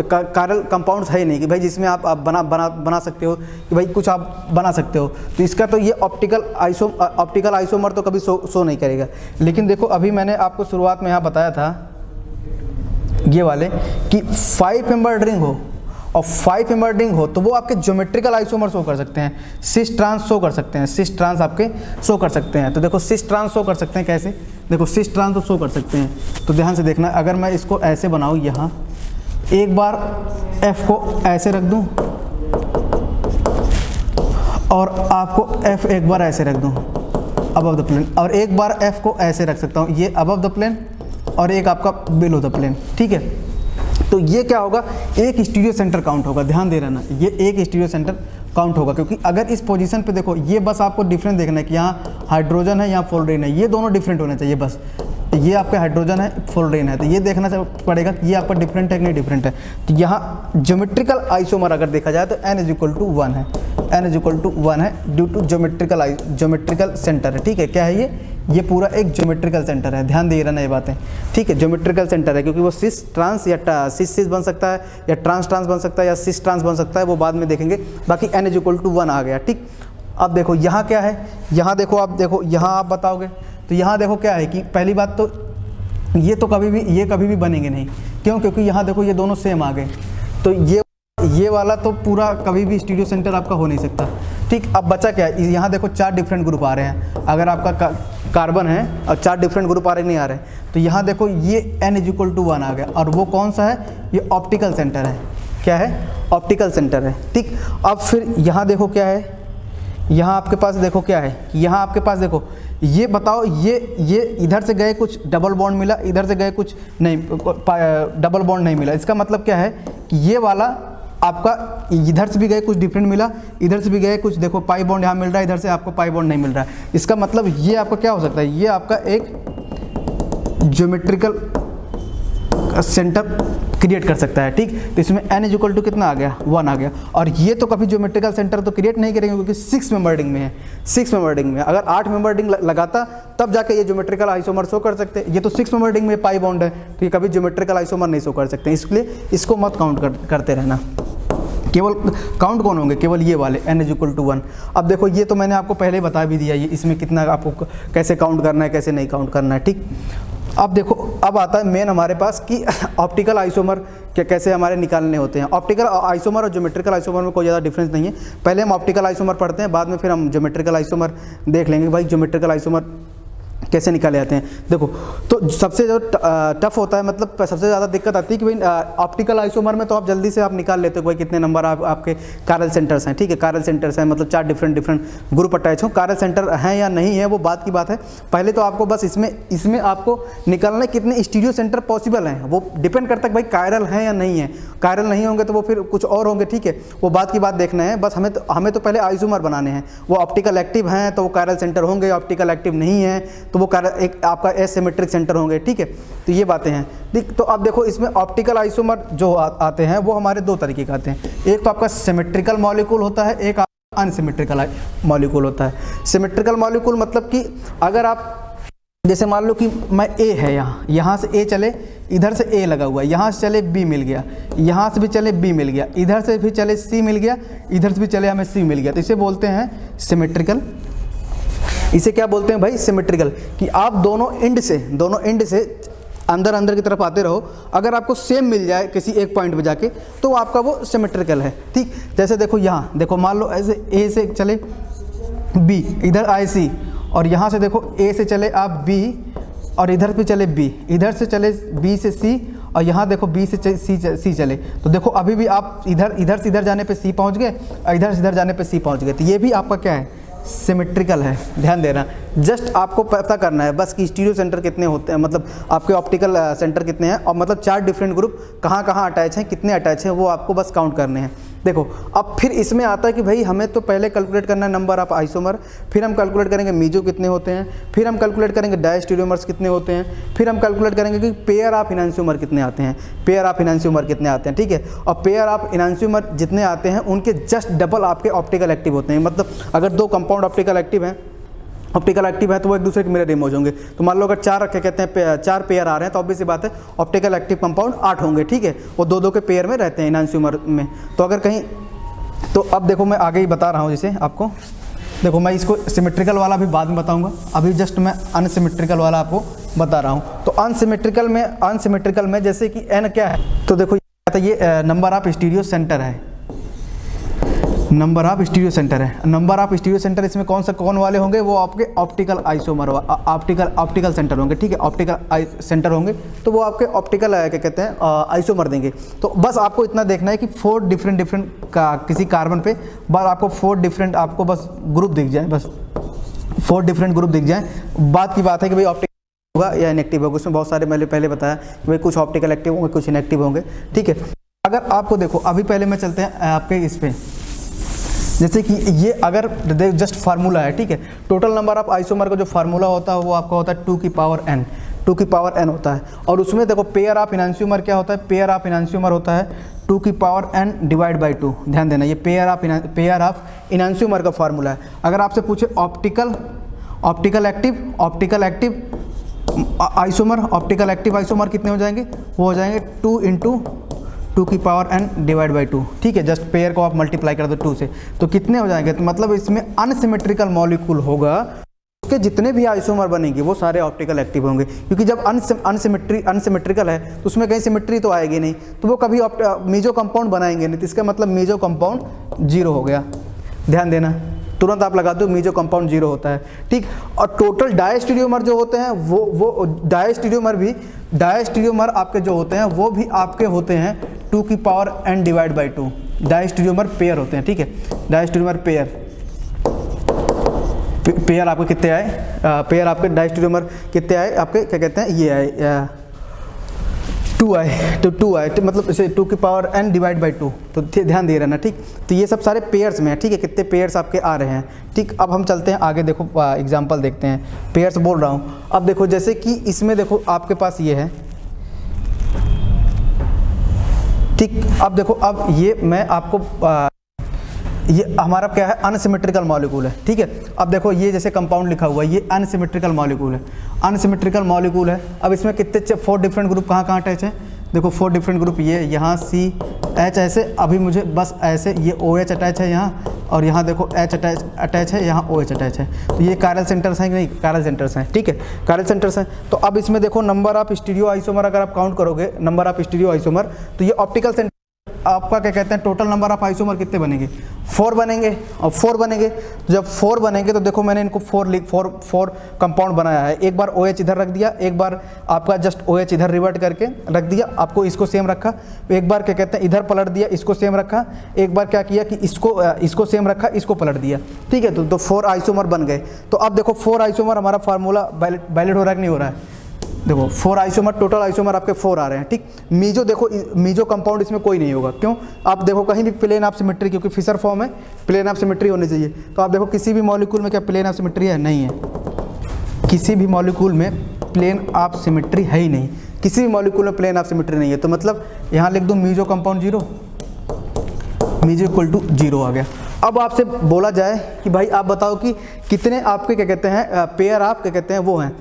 [SPEAKER 1] कायरल कंपाउंड्स है ही नहीं कि भाई जिसमें आप बना सकते हो कि भाई कुछ आप बना सकते हो। तो इसका तो ये ऑप्टिकल आइसोमर तो कभी शो नहीं करेगा। लेकिन देखो अभी मैंने आपको शुरुआत में यहाँ बताया था ये वाले कि 5 मेंबर रिंग हो और 5 मेंबर रिंग हो तो वो आपके ज्योमेट्रिकल आइसोमर शो कर सकते हैं, सिस ट्रांस शो कर सकते हैं, सिस ट्रांस आपके शो कर सकते हैं। तो देखो सिस ट्रांस शो कर सकते हैं कैसे, देखो सिस ट्रांस तो शो कर सकते हैं, तो ध्यान से देखना। अगर मैं इसको ऐसे बनाऊँ, यहाँ एक बार F को ऐसे रख दूँ और आपको F एक बार ऐसे रख दूँ अबव द प्लेन, और एक बार F को ऐसे रख सकता हूँ, ये अबव द प्लेन और एक आपका बिलो द प्लेन, ठीक है। तो ये क्या होगा, एक स्टीरियो सेंटर काउंट होगा, ध्यान दे रहना, ये एक स्टीरियो सेंटर काउंट होगा। क्योंकि अगर इस पोजीशन पे देखो, ये बस आपको डिफरेंट देखना है कि यहाँ हाइड्रोजन है, यहाँ फ्लोरीन है, ये दोनों डिफरेंट होने चाहिए बस। ये आपका हाइड्रोजन है, फ्लोरीन है, तो ये देखना पड़ेगा कि ये आपका डिफरेंट है कि नहीं डिफरेंट है। तो यहाँ ज्योमेट्रिकल आइसोमर अगर देखा जाए तो n इज इक्वल टू 1 है, n इज इक्वल टू 1 है ड्यू टू ज्योमेट्रिकल सेंटर है, ठीक है। क्या है ये पूरा एक ज्योमेट्रिकल सेंटर है, ध्यान दे रहना ये बातें, ठीक है। ज्योमेट्रिकल सेंटर है क्योंकि वो सिस ट्रांस या सिस बन सकता है, या ट्रांस बन सकता है, या सिस ट्रांस बन सकता है, वो बाद में देखेंगे। बाकी n इज इक्वल टू 1 आ गया, ठीक। अब देखो यहाँ क्या है, यहाँ देखो, आप देखो यहाँ आप बताओगे तो यहाँ देखो क्या है कि पहली बात तो ये तो कभी भी बनेंगे नहीं, क्यों? क्योंकि यहाँ देखो ये दोनों सेम आ गए, तो ये वाला तो पूरा कभी भी स्टीरियो सेंटर आपका हो नहीं सकता, ठीक। अब बचा क्या है, यहाँ देखो 4 डिफरेंट ग्रुप आ रहे हैं, अगर आपका कार्बन है और 4 डिफरेंट ग्रुप आ रहे नहीं आ रहे, तो यहाँ देखो ये n इज इक्वल टू 1 आ गया, और वो कौन सा है, ये ऑप्टिकल सेंटर है। क्या है? ऑप्टिकल सेंटर है, ठीक। अब फिर यहाँ देखो क्या है, यहाँ आपके पास देखो क्या है, यहाँ आपके पास देखो, ये बताओ, ये इधर से गए कुछ डबल बॉन्ड मिला, इधर से गए कुछ नहीं, डबल बॉन्ड नहीं मिला। इसका मतलब क्या है कि ये वाला आपका इधर से भी गए कुछ डिफरेंट मिला, इधर से भी गए कुछ, देखो पाई बॉन्ड यहाँ मिल रहा है, इधर से आपको पाई बॉन्ड नहीं मिल रहा है। इसका मतलब ये आपका क्या हो सकता है, ये आपका एक ज्योमेट्रिकल सेंटर क्रिएट कर सकता है, ठीक। तो इसमें n इज इक्वल टू कितना आ गया, 1 आ गया। और ये तो कभी ज्योमेट्रिकल सेंटर तो क्रिएट नहीं करेंगे क्योंकि 6 मेंबर रिंग में है, 6 मेंबर रिंग में। अगर 8 मेंबर रिंग लगाता तब जाके ये ज्योमेट्रिकल आइसोमर शो कर सकते, ये तो 6 मेंबर रिंग में पाई बॉन्ड है, तो ये कभी ज्योमेट्रिकल आइसोमर नहीं शो कर सकते। इसलिए इसको मत काउंट करते रहना, केवल काउंट कौन होंगे, केवल ये वाले n इज इक्वल टू 1। अब देखो ये तो मैंने आपको पहले ही बता भी दिया, ये इसमें कितना आपको कैसे काउंट करना है, कैसे नहीं काउंट करना है, ठीक। अब देखो, अब आता है मेन हमारे पास कि ऑप्टिकल आइसोमर कैसे हमारे निकालने होते हैं। ऑप्टिकल आइसोमर और ज्योमेट्रिकल आइसोमर में कोई ज़्यादा डिफरेंस नहीं है। पहले हम ऑप्टिकल आइसोमर पढ़ते हैं, बाद में फिर हम ज्योमेट्रिकल आइसोमर देख लेंगे भाई ज्योमेट्रिकल आइसोमर कैसे निकाले जाते हैं। देखो तो सबसे जो टफ होता है, मतलब सबसे ज़्यादा दिक्कत आती है कि भाई ऑप्टिकल आइसोमर में तो आप जल्दी से आप निकाल लेते हो भाई कितने नंबर आपके कायरल सेंटर्स हैं, ठीक है। कायरल सेंटर्स हैं मतलब 4 डिफरेंट ग्रुप अटैच हो, कायरल सेंटर हैं या नहीं है वो बात की बात है। पहले तो आपको बस इसमें आपको निकालना है कितने स्टीरियो सेंटर पॉसिबल हैं, वो डिपेंड करता है भाई कायरल हैं या नहीं है। कायरल नहीं होंगे तो वो फिर कुछ और होंगे, ठीक है, वो बात की बात देखना है। बस हमें तो पहले आइसोमर बनाने हैं। वो ऑप्टिकल एक्टिव हैं तो वो कायरल सेंटर होंगे, ऑप्टिकल एक्टिव नहीं है तो वो कायरल एक आपका एसिमेट्रिक सेंटर होंगे, ठीक है। तो ये बातें हैं, ठीक। तो अब देखो इसमें ऑप्टिकल आइसोमर जो आते हैं वो हमारे दो तरीके के आते हैं। एक तो आपका सिमेट्रिकल मॉलिक्यूल होता है, एक अनसिमेट्रिकल मॉलिक्यूल होता है। सिमेट्रिकल मॉलिक्यूल मतलब कि अगर आप जैसे मान लो कि मैं ए है, यहाँ से ए चले, इधर से ए लगा हुआ है, यहाँ से चले बी मिल गया, यहाँ से भी चले बी मिल गया, इधर से भी चले सी मिल गया, इधर से भी चले हमें सी मिल गया, तो इसे बोलते हैं सिमेट्रिकल। इसे क्या बोलते हैं भाई? सिमेट्रिकल। कि आप दोनों एंड से अंदर की तरफ आते रहो, अगर आपको सेम मिल जाए किसी एक पॉइंट पे जाके तो आपका वो सिमेट्रिकल है, ठीक। जैसे देखो यहाँ देखो, मान लो ऐसे ए से चले बी, इधर आए सी, और यहाँ से देखो ए से चले आप बी और इधर भी चले बी, इधर से चले बी से सी और यहाँ देखो बी से सी चले, तो देखो अभी भी आप इधर से इधर जाने पे सी पहुँच गए और इधर से इधर जाने पे सी पहुँच गए, तो ये भी आपका क्या है? सिमेट्रिकल है। ध्यान देना, जस्ट आपको पता करना है बस कि स्टीरियो सेंटर कितने होते हैं, मतलब आपके ऑप्टिकल सेंटर कितने हैं, और मतलब 4 डिफरेंट ग्रुप कहाँ कहाँ अटैच हैं, कितने अटैच हैं, वो आपको बस काउंट करने हैं। देखो अब फिर इसमें आता है कि भाई हमें तो पहले कैलकुलेट करना है नंबर ऑफ आइसोमर, फिर हम कैलकुलेट करेंगे मीजो कितने होते हैं, फिर हम कैलकुलेट करेंगे डायस्टीरियोमर्स कितने होते हैं, फिर हम कैलकुलेट करेंगे कि पेयर ऑफ इनैंशियोमर कितने आते हैं, ठीक है। और पेयर ऑफ इनैंशियोमर जितने आते हैं उनके जस्ट डबल आपके ऑप्टिकल एक्टिव होते हैं। मतलब अगर 2 कंपाउंड ऑप्टिकल एक्टिव है तो वो एक दूसरे के मिरर इमेज होंगे। तो मान लो अगर 4 पेयर आ रहे हैं तो ऑब्वियस सी बात है ऑप्टिकल एक्टिव कंपाउंड 8 होंगे, ठीक है। वो 2 के पेयर में रहते हैं इनैंशियोमर में। तो अगर कहीं, तो अब देखो मैं आगे ही बता रहा हूँ जैसे आपको, देखो मैं इसको सिमेट्रिकल वाला भी बाद में बताऊँगा, अभी जस्ट मैं अनसिमेट्रिकल वाला आपको बता रहा हूँ। तो अनसिमेट्रिकल में जैसे कि एन क्या है, तो देखो ये नंबर ऑफ स्टीरियो सेंटर है, नंबर ऑफ स्टीरियो सेंटर इसमें कौन वाले होंगे? वो आपके ऑप्टिकल आइसोमर ऑप्टिकल सेंटर होंगे, ठीक है। ऑप्टिकल सेंटर होंगे तो वो आपके ऑप्टिकल क्या कहते हैं आइसोमर देंगे। तो बस आपको इतना देखना है कि 4 डिफरेंट किसी कार्बन पे बस आपको 4 डिफरेंट आपको बस ग्रुप दिख जाए, बस 4 डिफरेंट ग्रुप दिख जाए। बात की बात है कि भाई ऑप्टिकल होगा या इनएक्टिव होगा, उसमें बहुत सारे मैंने पहले बताया कि भाई कुछ ऑप्टिकल एक्टिव होंगे, कुछ इनएक्टिव होंगे, ठीक है। अगर आपको देखो अभी पहले मैं चलते हैं आपके इस पे, जैसे कि ये अगर जस्ट फार्मूला है, ठीक है। टोटल नंबर ऑफ आइसोमर का जो फार्मूला होता है वो आपका होता है 2 की पावर n होता है। और उसमें देखो पेयर ऑफ इनैंशियोमर क्या होता है? पेयर ऑफ इनैंशियोमर होता है 2 की पावर n डिवाइड बाई 2। ध्यान देना, ये पेयर ऑफ इनैंशियोमर का फार्मूला है। अगर आपसे पूछे optical active isomer, optical active isomer कितने हो जाएंगे? वो हो जाएंगे 2 इंटू 2 की पावर n डिवाइड बाई 2, ठीक है। जस्ट पेयर को आप मल्टीप्लाई कर दो 2 से, तो कितने हो जाएंगे? तो मतलब इसमें अनसिमेट्रिकल मॉलिक्यूल होगा, उसके जितने भी आइसोमर बनेंगे वो सारे ऑप्टिकल एक्टिव होंगे, क्योंकि जब अनसिमेट्रिकल है तो उसमें कहीं सिमेट्री तो आएगी नहीं, तो वो कभी मीजो कंपाउंड बनाएंगे नहीं, तो इसका मतलब मीजो कंपाउंड 0 हो गया। ध्यान देना, तुरंत आप लगा दो मीजो कंपाउंड 0 होता है, ठीक। और टोटल डायस्टीरियोमर जो होते हैं वो डायस्टीरियोमर आपके जो होते हैं वो भी आपके होते हैं 2 की power n divide by 2। Diastereomer pair होते हैं, ठीक है। डायस्टीरियोमर पेयर आपके कितने आए? पेयर आपके डायस्टीरियोमर कितने आए आपके? क्या कहते हैं, ये आए 2 आए, तो 2 आए, तो मतलब इसे 2 की पावर n डिवाइड बाई 2। तो ध्यान दे रहना, ठीक। तो ये सब सारे पेयर्स में है, ठीक है। कितने पेयर्स आपके आ रहे हैं, ठीक। अब हम चलते हैं आगे, देखो एग्जांपल देखते हैं, पेयर्स बोल रहा हूँ। अब देखो जैसे कि इसमें देखो आपके पास ये है, ठीक। अब देखो अब ये मैं आपको ये हमारा क्या है? अनसिमेट्रिकल मॉलिक्यूल है, ठीक है। अब देखो ये जैसे कंपाउंड लिखा हुआ है, ये अनसिमेट्रिकल मॉलिक्यूल है। अब इसमें कितने 4 डिफरेंट ग्रुप कहाँ अटैच हैं? देखो 4 डिफरेंट ग्रुप, ये यहाँ CH ऐसे, अभी मुझे बस ऐसे, ये OH अटैच है यहाँ, और यहाँ देखो H अटैच है, यहाँ OH अटैच है। तो ये कायरल सेंटर्स हैं कि नहीं? कायरल सेंटर्स हैं, ठीक है, कायरल सेंटर्स हैं। तो अब इसमें देखो नंबर ऑफ स्टीरियो आइसोमर अगर आप काउंट करोगे, नंबर ऑफ स्टीरियो आइसोमर, तो ये ऑप्टिकल सेंटर आपका क्या कहते हैं, टोटल नंबर ऑफ आइसोमर कितने बनेंगे? 4 बनेंगे। और 4 बनेंगे, जब 4 बनेंगे तो देखो मैंने इनको 4 कंपाउंड बनाया है। एक बार OH इधर रख दिया, एक बार आपका जस्ट OH इधर रिवर्ट करके रख दिया, आपको इसको सेम रखा। एक बार क्या कहते हैं इधर पलट दिया, इसको सेम रखा। एक बार क्या किया कि इसको सेम रखा, इसको पलट दिया, ठीक है। तो 4 आइसोमर बन गए। तो अब देखो 4 आइसोमर हमारा फार्मूला वैलिड हो रहा है कि नहीं हो रहा है? देखो 4 आइसोमर, टोटल आइसोमर आपके 4 आ रहे हैं, ठीक। मीजो देखो, मीजो कंपाउंड इसमें कोई नहीं होगा, क्यों? आप देखो कहीं भी प्लेन ऑफ सिमेट्री, क्योंकि फिशर फॉर्म है, प्लेन ऑफ सिमेट्री होनी चाहिए। तो आप देखो किसी भी मॉलिक्यूल में क्या प्लेन ऑफ सिमेट्री है? नहीं है। किसी भी मॉलिक्यूल में प्लेन ऑफ सिमेट्री है ही नहीं, किसी भी मॉलिक्यूल में प्लेन ऑफ सिमेट्री नहीं है। तो मतलब यहाँ लिख दूँ meso compound 0, meso equal to 0 आ गया। अब आपसे बोला जाए कि भाई आप बताओ कि कितने आपके क्या कहते हैं पेयर आप क्या कहते हैं वो हैं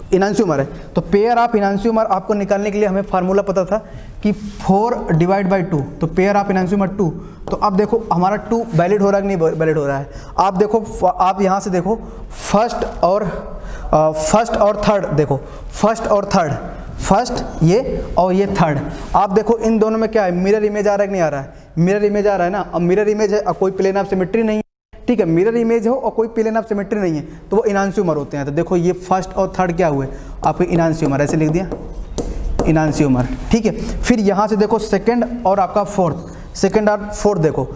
[SPEAKER 1] इनांशियोमर है। तो पेयर ऑफ इनांशियोमर आपको निकालने के लिए हमें फार्मूला पता था कि 4 डिवाइड बाई 2, तो पेयर ऑफ इनांशियोमर 2। तो अब देखो हमारा 2 वैलिड हो रहा है कि नहीं वैलिड हो रहा है? आप देखो, आप यहाँ से देखो फर्स्ट और थर्ड, देखो फर्स्ट और थर्ड, फर्स्ट ये और ये थर्ड। आप देखो इन दोनों में क्या है, मिरर इमेज आ रहा है कि नहीं आ रहा है? मिरर इमेज आ रहा है ना। अब मिरर इमेज है और कोई प्लेन ऑफ सिमेट्री नहीं है, ठीक है। मिरर इमेज हो और कोई प्लेन ऑफ सिमेट्री नहीं है तो वो इनांशियोमर होते हैं। तो देखो ये फर्स्ट और थर्ड क्या हुए आपके इनांशियोमर, ऐसे लिख दिया इनांशियोमर, ठीक है। फिर यहाँ से देखो सेकंड और आपका फोर्थ, सेकंड और फोर्थ, देखो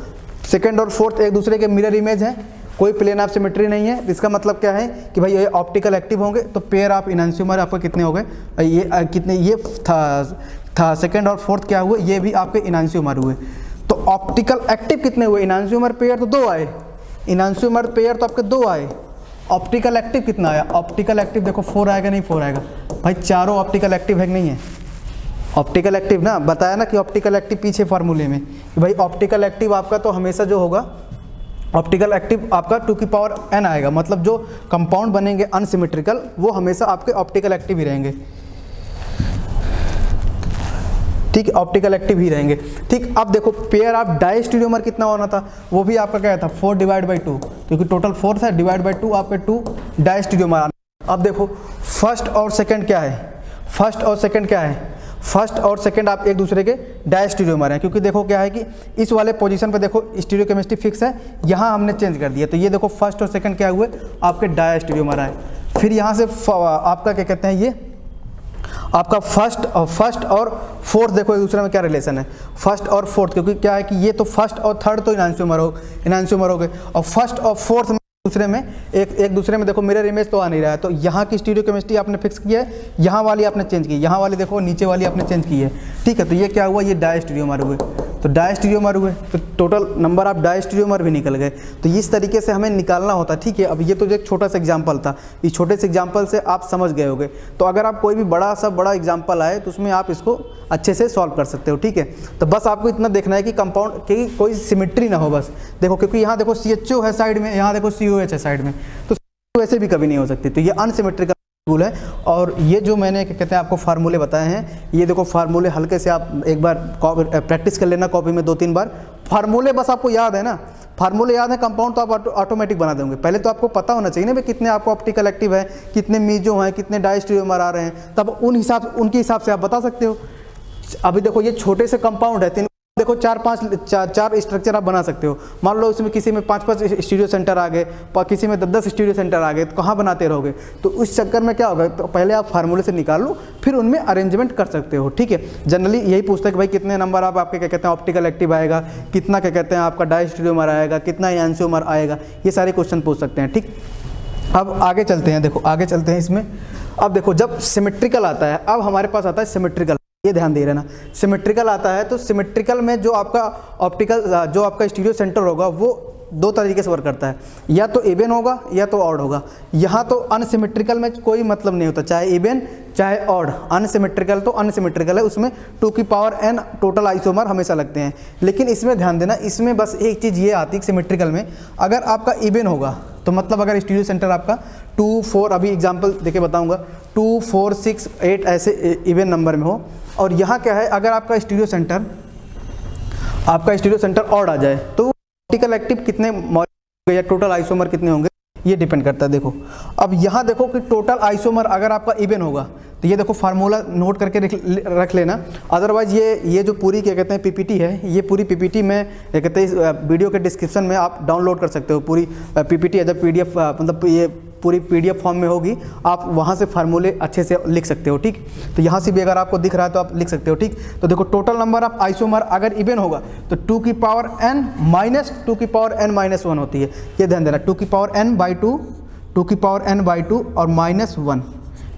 [SPEAKER 1] सेकंड और फोर्थ एक दूसरे के मिरर इमेज हैं, कोई प्लेन ऑफ सिमेट्री नहीं है। इसका मतलब क्या है कि भाई ये ऑप्टिकल एक्टिव होंगे। तो पेयर ऑफ इनांशियोमर आपके कितने हो गए? ये कितने, ये था सेकंड और फोर्थ क्या हुए? ये भी आपके इनांशियोमर हुए। तो ऑप्टिकल एक्टिव कितने हुए? इनांशियोमर पेयर तो 2 आए, इनांशियोमर पेयर तो आपके 2 आए। ऑप्टिकल एक्टिव कितना आया? ऑप्टिकल एक्टिव देखो 4 आएगा नहीं 4 आएगा भाई, चारों ऑप्टिकल एक्टिव है कि नहीं है? ऑप्टिकल एक्टिव ना, बताया ना कि ऑप्टिकल एक्टिव पीछे फार्मूले में कि भाई ऑप्टिकल एक्टिव आपका तो हमेशा जो होगा, ऑप्टिकल एक्टिव आपका 2 की पावर n आएगा। मतलब जो कंपाउंड बनेंगे अनसिमेट्रिकल वो हमेशा आपके ऑप्टिकल एक्टिव ही रहेंगे, ठीक है, ऑप्टिकल एक्टिव ही रहेंगे, ठीक। अब देखो पेयर ऑफ डायस्टेरियोमर कितना होना था? वो भी आपका क्या था? 4 डिवाइड बाई 2, क्योंकि टोटल 4 था, डिवाइड बाई 2 आपके 2 डायस्टेरियोमर। अब देखो फर्स्ट और सेकंड क्या है? फर्स्ट और सेकंड क्या है? फर्स्ट और सेकंड आप एक दूसरे के डायस्टेरियोमर हैं, क्योंकि देखो क्या है कि इस वाले पोजीशन पे देखो स्टीरियोकेमिस्ट्री फिक्स है, यहाँ हमने चेंज कर दिया। तो ये देखो फर्स्ट और सेकंड क्या हुए आपके डायस्टेरियोमर आए। फिर यहाँ से आपका क्या कहते हैं, ये आपका फर्स्ट और फोर्थ, देखो एक दूसरे में क्या रिलेशन है, फर्स्ट और फोर्थ, क्योंकि क्या है कि ये तो फर्स्ट और थर्ड तो इनांशियोमर हो गए, और फर्स्ट और फोर्थ में दूसरे में एक दूसरे में देखो मिरर इमेज तो आ नहीं रहा है। तो यहाँ की स्टीरियोकेमिस्ट्री आपने फिक्स की है, यहाँ वाली आपने चेंज की, यहाँ वाली देखो नीचे वाली आपने चेंज की है, ठीक है। तो ये क्या हुआ? ये डायस्टेरियोमर हुए। तो डायस्टेरियोमर हुए तो टोटल नंबर ऑफ डायस्टेरियोमर भी निकल गए। तो इस तरीके से हमें निकालना होता, ठीक है। अब ये तो एक छोटा सा एग्जाम्पल था, इस छोटे से एग्जाम्पल से आप समझ गए होंगे। तो अगर आप कोई भी बड़ा एग्जाम्पल आए तो उसमें आप इसको अच्छे से सॉल्व कर सकते हो, ठीक है। तो बस आपको इतना देखना है कि कंपाउंड की कोई सिमेट्री ना हो, बस देखो, क्योंकि यहाँ देखो CHO है साइड में, यहाँ देखो COH है साइड में, तो वैसे भी कभी नहीं हो सकती। तो ये अनसिमेट्रिकल रूल है। और ये जो मैंने क्या कहते हैं आपको फार्मूले बताए हैं, ये देखो फार्मूले हल्के से आप एक बार प्रैक्टिस कर लेना कॉपी में 2-3 बार। फार्मूले बस आपको याद है ना, फार्मूले याद है, कंपाउंड तो आप ऑटोमेटिक बना देंगे। पहले तो आपको पता होना चाहिए ना भाई कितने आपको ऑप्टिकल एक्टिव है, कितने मीजो हैं, कितने डायस्टेरियोमर आ रहे हैं, तब उनके हिसाब से आप बता सकते हो। अभी देखो ये छोटे से कंपाउंड है, देखो 4 स्ट्रक्चर आप बना सकते हो। मान लो इसमें किसी में 5 स्टीरियो सेंटर आ गए, किसी में 10 स्टीरियो सेंटर आ गए, तो कहाँ बनाते रहोगे? तो उस चक्कर में क्या होगा, तो पहले आप फार्मूले से निकाल लो, फिर उनमें अरेंजमेंट कर सकते हो, ठीक है। जनरली यही पूछता है कि भाई कितने नंबर आपके क्या कहते हैं ऑप्टिकल एक्टिव आएगा, कितना क्या कहते हैं आपका डायस्टेरियोमर आएगा, कितना इनांशियोमर आएगा, ये सारे क्वेश्चन पूछ सकते हैं, ठीक। अब आगे चलते हैं, देखो आगे चलते हैं इसमें। अब देखो जब सिमेट्रिकल आता है, अब हमारे पास आता है सिमेट्रिकल, ये ध्यान दे रहना। सिमेट्रिकल आता है तो सिमेट्रिकल में जो आपका ऑप्टिकल जो आपका स्टीरियो सेंटर होगा वो 2 तरीके से वर्क करता है, या तो इवन होगा या तो ऑड होगा। यहाँ तो अनसिमेट्रिकल में कोई मतलब नहीं होता, चाहे इवन चाहे ऑड, अनसिमेट्रिकल तो अनसिमेट्रिकल है, उसमें 2 की पावर n टोटल आइसोमर हमेशा लगते हैं। लेकिन इसमें ध्यान देना, इसमें बस एक चीज़ ये आती है सिमेट्रिकल में, अगर आपका इवन होगा तो मतलब अगर स्टीरियो सेंटर आपका 2, 4, अभी एग्जाम्पल देके बताऊँगा, 2, 4, 6, 8 ऐसे इवन नंबर में हो, और यहाँ क्या है अगर आपका स्टीरियो सेंटर ऑड आ जाए तो ऑप्टिकल एक्टिव कितने मॉलिक्यूल या टोटल आइसोमर कितने होंगे ये डिपेंड करता है। देखो अब यहाँ देखो कि टोटल आइसोमर अगर आपका इवन होगा तो ये देखो फार्मूला नोट करके रख लेना, अदरवाइज ये जो पूरी क्या कहते हैं पीपीटी है, ये पूरी पीपीटी में क्या कहते हैं वीडियो के डिस्क्रिप्शन में आप डाउनलोड कर सकते हो। पूरी पीपीटी एज PDF मतलब ये पूरी PDF फॉर्म में होगी, आप वहाँ से फार्मूले अच्छे से लिख सकते हो, ठीक। तो यहाँ से भी अगर आपको दिख रहा है तो आप लिख सकते हो, ठीक। तो देखो टोटल नंबर ऑफ आइसोमर अगर इवन होगा तो 2 की पावर n माइनस 2 की पावर n माइनस 1 होती है, ये ध्यान देना, 2 की पावर n बाई 2, 2 की पावर n बाई 2 और -1,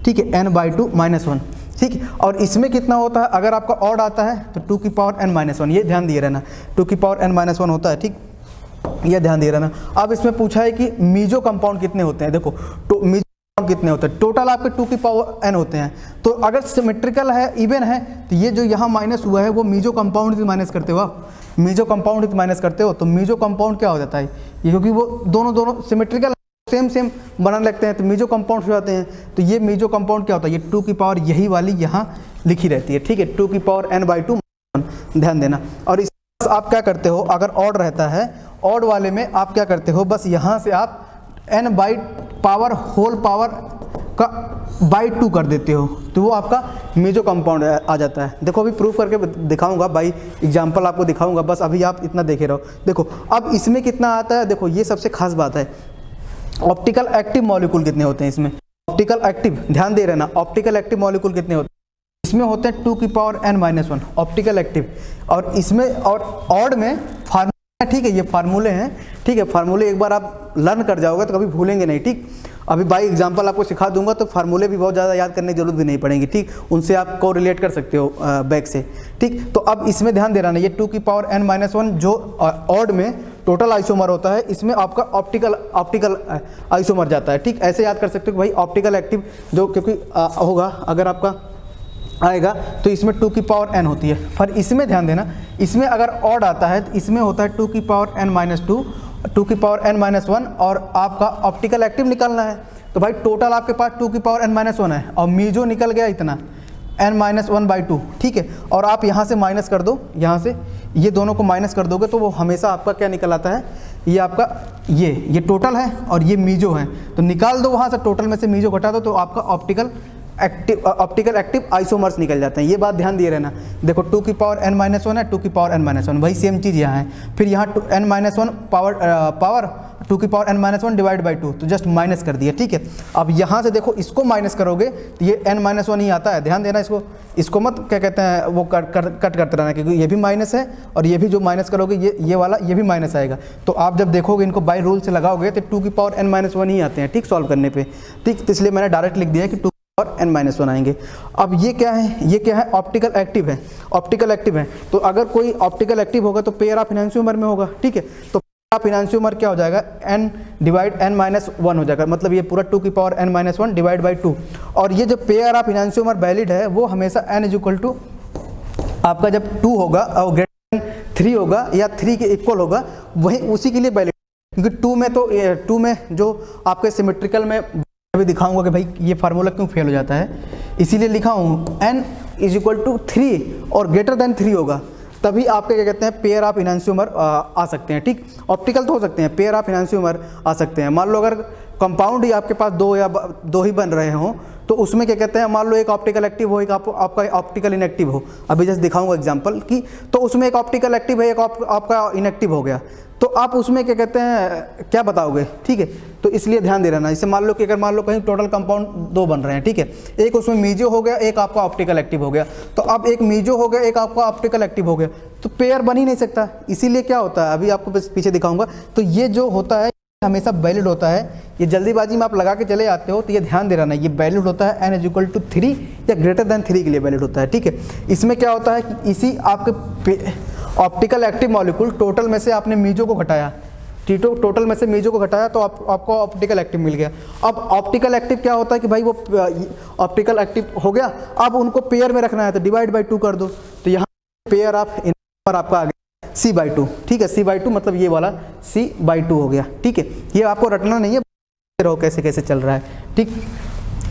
[SPEAKER 1] ठीक है, n/2 -1, ठीक है। और इसमें कितना होता है, अगर आपका ऑड आता है तो 2 की पावर n -1, ये ध्यान दिए रहना, 2 की पावर n -1 होता है, ठीक, ये ध्यान दिए रहना। अब इसमें पूछा है कि मीजो कंपाउंड कितने होते हैं, देखो तो मीजो कंपाउंड कितने होते हैं, टोटल आपके 2 की पावर n होते हैं। तो अगर सिमेट्रिकल है, इवन है, तो ये जो यहाँ माइनस हुआ है वो मीजो कंपाउंड भी माइनस करते हो आप, मीजो कंपाउंड भी माइनस करते हो, तो मीजो कंपाउंड क्या हो जाता है ये, क्योंकि वो दोनों सिमेट्रिकल सेम बनाने लगते हैं तो मीजो कंपाउंड हो जाते हैं। तो ये मीजो कंपाउंड क्या होता है, ये 2 की पावर यही वाली यहाँ लिखी रहती है, ठीक है, 2 की पावर n/2, ध्यान देना। और इस आप क्या करते हो, अगर ऑड रहता है, ऑड वाले में आप क्या करते हो, बस यहाँ से आप n/पावर होल पावर का /2 कर देते हो, तो वो आपका मीजो कंपाउंड आ जाता है। देखो अभी प्रूफ करके दिखाऊंगा, बाई एग्जांपल आपको दिखाऊंगा, बस अभी आप इतना देखे रहो। देखो अब इसमें कितना आता है, देखो ये सबसे खास बात है, ऑप्टिकल एक्टिव मॉलिक्यूल कितने होते हैं इसमें, ऑप्टिकल एक्टिव, ध्यान दे रहना, ऑप्टिकल एक्टिव मॉलिक्यूल कितने होते हैं इसमें, होते हैं 2 की पावर n -1 ऑप्टिकल एक्टिव। और इसमें और ऑड में फार्मूला, ठीक है, ये फार्मूले हैं, ठीक है, फार्मूले एक बार आप लर्न कर जाओगे तो कभी भूलेंगे नहीं, ठीक। अभी बाई एग्जांपल आपको सिखा दूंगा तो फार्मूले भी बहुत ज़्यादा याद करने की जरूरत भी नहीं पड़ेगी, ठीक, उनसे आप को रिलेट कर सकते हो बैक से, ठीक। तो अब इसमें ध्यान दे रहा है, ये 2 की पावर n -1 जो ऑड में टोटल आइसोमर होता है, इसमें आपका ऑप्टिकल आइसोमर जाता है, ठीक। ऐसे याद कर सकते हो कि भाई ऑप्टिकल एक्टिव जो, क्योंकि होगा अगर आपका आएगा तो इसमें 2 की पावर n होती है। पर इसमें ध्यान देना, इसमें अगर ऑड आता है तो इसमें होता है 2 की पावर n -2, 2 की पावर n -1, और आपका ऑप्टिकल एक्टिव निकालना है। तो भाई टोटल आपके पास 2 की पावर n -1 है और मीजो निकल गया इतना n -1/2, ठीक है। और आप यहाँ से माइनस कर दो, यहाँ से ये दोनों को माइनस कर दोगे तो वो हमेशा आपका क्या निकल आता है, ये आपका ये टोटल है और ये मीजो है, तो निकाल दो वहाँ से, टोटल में से मीजो घटा दो तो आपका ऑप्टिकल एक्टिव आइसोमर्स निकल जाते हैं। ये बात ध्यान दिए रहना। देखो 2 की पावर n -1 है, 2 की पावर n -1, वही सेम चीज़ यहाँ है। फिर यहाँ n -1 पावर 2 की पावर n -1 डिवाइड बाई 2, तो जस्ट माइनस कर दिया, ठीक है। अब यहाँ से देखो इसको माइनस करोगे तो ये n -1 ही आता है, ध्यान देना, इसको मत क्या कहते हैं वो कट करते रहना, क्योंकि ये भी माइनस है और ये भी जो माइनस करोगे ये वाला ये भी माइनस आएगा। तो आप जब देखोगे इनको बाई रूल से लगाओगे तो 2 की पावर n -1 ही आते हैं, ठीक, सॉल्व करने पे, ठीक। तो इसलिए मैंने डायरेक्ट लिख दिया कि 2 और n -1 आएंगे। अब ये क्या है, ये क्या है, ऑप्टिकल एक्टिव है, ऑप्टिकल एक्टिव है। तो अगर कोई ऑप्टिकल एक्टिव होगा तो पेयर ऑफ इनैंशियोमर में होगा, ठीक है। तो पेयर ऑफ इनैंशियोमर क्या हो जाएगा, n डिवाइड n -1 हो जाएगा, मतलब ये पूरा 2 की पावर n -1 डिवाइड बाई 2। और ये जो पेयर ऑफ इनैंशियोमर वैलिड है वो हमेशा n = आपका जब 2 होगा और ग्रेटर देन 3 होगा या 3 के इक्वल होगा, वही उसी के लिए वैलिड, क्योंकि 2 में जो आपके सिमेट्रिकल में अभी दिखाऊंगा कि भाई ये फार्मूला क्यों फेल हो जाता है, इसीलिए लिखा हूँ n = 3 और ग्रेटर देन 3 होगा, तभी आपके क्या कहते हैं पेयर ऑफ इनैंशियोमर आ सकते हैं, ठीक। ऑप्टिकल तो हो सकते हैं, पेयर ऑफ इनैंशियोमर आ सकते हैं। मान लो अगर कंपाउंड ही आपके पास 2 ही बन रहे हों तो उसमें क्या कहते हैं, मान लो एक ऑप्टिकल एक्टिव हो, एक आपका ऑप्टिकल इनएक्टिव हो, अभी जस्ट दिखाऊंगा एग्जांपल की, तो उसमें एक ऑप्टिकल एक्टिव है, एक आपका इनएक्टिव हो गया, तो आप उसमें क्या कहते हैं क्या बताओगे, ठीक है। तो इसलिए ध्यान दे रहना। इसे मान लो कि अगर मान लो कहीं टोटल कंपाउंड 2 बन रहे हैं, ठीक है, एक उसमें मीजो हो गया, एक आपका ऑप्टिकल एक्टिव हो गया, तो अब एक मीजो हो गया, एक आपका ऑप्टिकल एक्टिव हो गया, तो पेयर बन ही नहीं सकता। इसीलिए क्या होता है, अभी आपको पीछे दिखाऊंगा, तो ये जो होता है हमेशा वैलिड होता है। ये जल्दीबाजी में आप लगा के चले आते हो तो ये ध्यान दे रहना, ये वैलिड होता है n = 3 या ग्रेटर देन 3 के लिए वैलिड होता है, ठीक है। इसमें क्या होता है कि इसी आपके ऑप्टिकल एक्टिव मॉलिक्यूल टोटल में से आपने मीजो को घटाया, टोटल में से मीजो को घटाया तो आपको ऑप्टिकल एक्टिव मिल गया। अब ऑप्टिकल एक्टिव क्या होता है कि भाई वो ऑप्टिकल एक्टिव हो गया, अब उनको पेयर में रखना है तो डिवाइड बाई 2 कर दो, तो यहाँ पेयर ऑफ इनर आपका आ गया C/2, ठीक है। C/2 मतलब ये वाला C/2 हो गया, ठीक है। ये आपको रटना नहीं है, रहो कैसे कैसे चल रहा है, ठीक।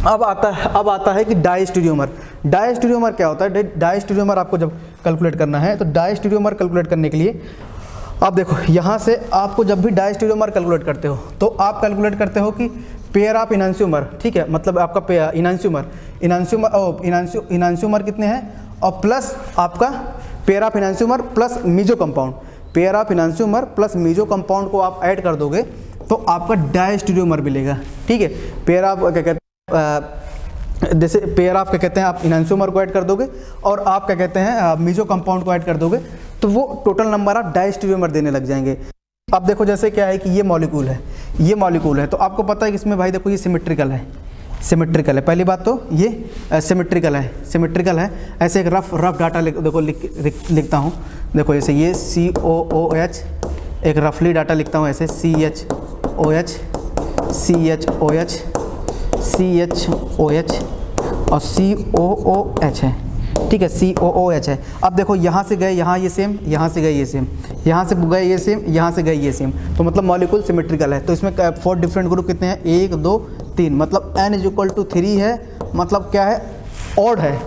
[SPEAKER 1] अब आता है कि डायस्टेरियोमर। डायस्टेरियोमर क्या होता है, डायस्टेरियोमर आपको जब कैलकुलेट करना है तो डायस्टेरियोमर कैलकुलेट करने के लिए आप देखो यहाँ से आपको जब भी डायस्टेरियोमर कैलकुलेट करते हो तो आप कैलकुलेट करते हो कि पेयर ऑफ इनैंशियोमर, ठीक है, मतलब आपका इनैंशियोमर कितने हैं, और प्लस आपका pair of enantiomer plus meso compound, pair of enantiomer plus meso compound को आप ऐड कर दोगे तो आपका डायस्टेरियोमर मिलेगा, ठीक है। पेयर ऑफ क्या कहते हैं, जैसे पेयर ऑफ क्या कहते हैं, आप इनैंशियोमर को ऐड कर दोगे और आप क्या कहते हैं मीजो कंपाउंड को ऐड कर दोगे तो वो टोटल नंबर आप डायस्टेरियोमर देने लग जाएंगे। अब देखो जैसे क्या है कि ये मॉलिक्यूल है, तो आपको पता है कि इसमें भाई देखो ये सिमेट्रिकल है, सिमेट्रिकल है। पहली बात तो ये सिमेट्रिकल है। ऐसे एक रफ डाटा लिखता हूँ। देखो ऐसे ये COOH, एक रफली डाटा लिखता हूँ ऐसे CHOH और COOH है, ठीक है, COOH है। अब देखो यहाँ से गए यहाँ ये सेम, यहाँ से गए ये सेम, यहाँ से गए ये सेम, यहाँ से गए ये सेम, तो मतलब मॉलिक्यूल सिमेट्रिकल है। तो इसमें 4 डिफरेंट ग्रुप कितने हैं, 1 2 3, मतलब n=3 है, मतलब क्या है, ऑड है।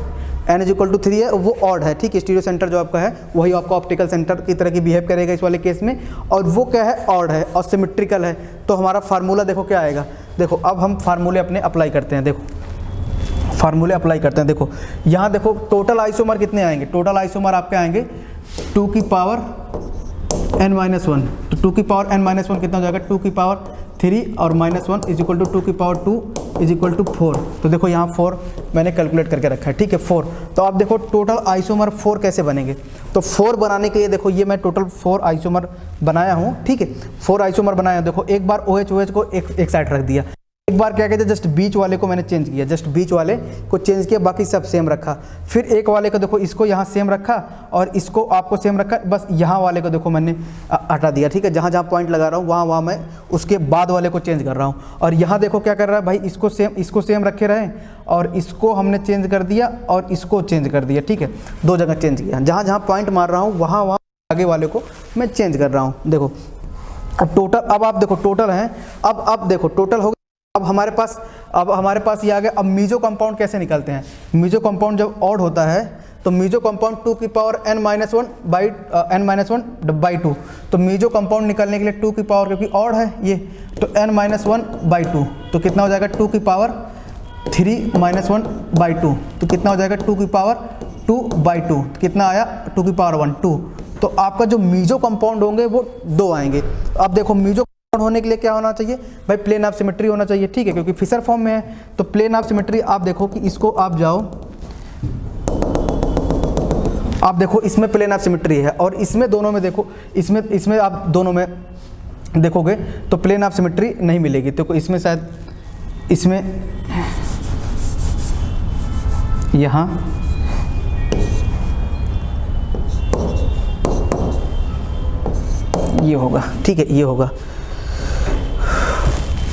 [SPEAKER 1] n=3 है, वो ऑड है, ठीक है। स्टीरियो सेंटर जो आपका है वही आपका ऑप्टिकल सेंटर की तरह की बिहेव करेगा इस वाले केस में, और वो क्या है, ऑड है और सिमेट्रिकल है। तो हमारा फार्मूला देखो क्या आएगा। देखो अब हम फार्मूले अपने अप्लाई करते हैं। देखो यहाँ देखो टोटल आइसोमर कितने आएंगे, टोटल आइसोमर आपके आएंगे 2 की पावर n-1। तो 2 की पावर n-1 कितना हो जाएगा, 2 की पावर 3 और -1 इजिक्वल टू 2 की पावर 2 इजिक्वल टू 4। तो देखो यहाँ 4 मैंने कैलकुलेट करके रखा है, ठीक है, 4। तो आप देखो टोटल आइसोमर 4 कैसे बनेंगे। तो 4 बनाने के लिए देखो ये मैं टोटल 4 आइसोमर बनाया हूँ, ठीक है, 4 आइसोमर बनाया। देखो एक बार OH को एक साइड रख दिया, एक बार क्या कहते हैं, जस्ट बीच वाले को मैंने चेंज किया, बाकी सब सेम रखा। फिर एक वाले को देखो इसको यहाँ सेम रखा और इसको आपको सेम रखा, बस यहाँ वाले को देखो मैंने हटा दिया, ठीक है। जहाँ जहाँ पॉइंट लगा रहा हूँ वहाँ मैं उसके बाद वाले को चेंज कर रहा हूँ। और यहाँ देखो क्या कर रहा है भाई, इसको सेम रखे रहे और इसको हमने चेंज कर दिया और इसको चेंज कर दिया, ठीक है, 2 जगह चेंज किया। जहाँ जहाँ पॉइंट मार रहा हूँ वहाँ आगे वाले को मैं चेंज कर रहा हूँ। देखो अब टोटल, अब आप देखो टोटल है, अब देखो टोटल हो। अब हमारे पास ये आ गया। अब मीजो कंपाउंड कैसे निकलते हैं। मीजो कंपाउंड जब ऑड होता है तो मीजो कंपाउंड 2 की पावर n-1/2। तो मीजो कंपाउंड निकलने के लिए 2 की पावर, क्योंकि ऑड है ये, तो n-1/2, तो कितना हो जाएगा 2 की पावर 3 -1/2। तो कितना हो जाएगा 2 की पावर 2/2, कितना आया 2 की पावर 1 2। तो आपका जो मीजो कंपाउंड होंगे वो 2 आएंगे। अब देखो मीजो होने के लिए क्या होना चाहिए भाई, प्लेन ऑफ सिमेट्री होना चाहिए, ठीक है, क्योंकि फिशर फॉर्म में है। तो प्लेन ऑफ सिमेट्री आप देखो कि इसको आप जाओ, आप देखो इसमें प्लेन ऑफ सिमेट्री है और इसमें दोनों में देखो, इसमें आप दोनों में देखोगे तो प्लेन ऑफ सिमेट्री नहीं मिलेगी। तो इसमें शायद इसमें यहाँ ये होगा, ठीक है, ये होगा,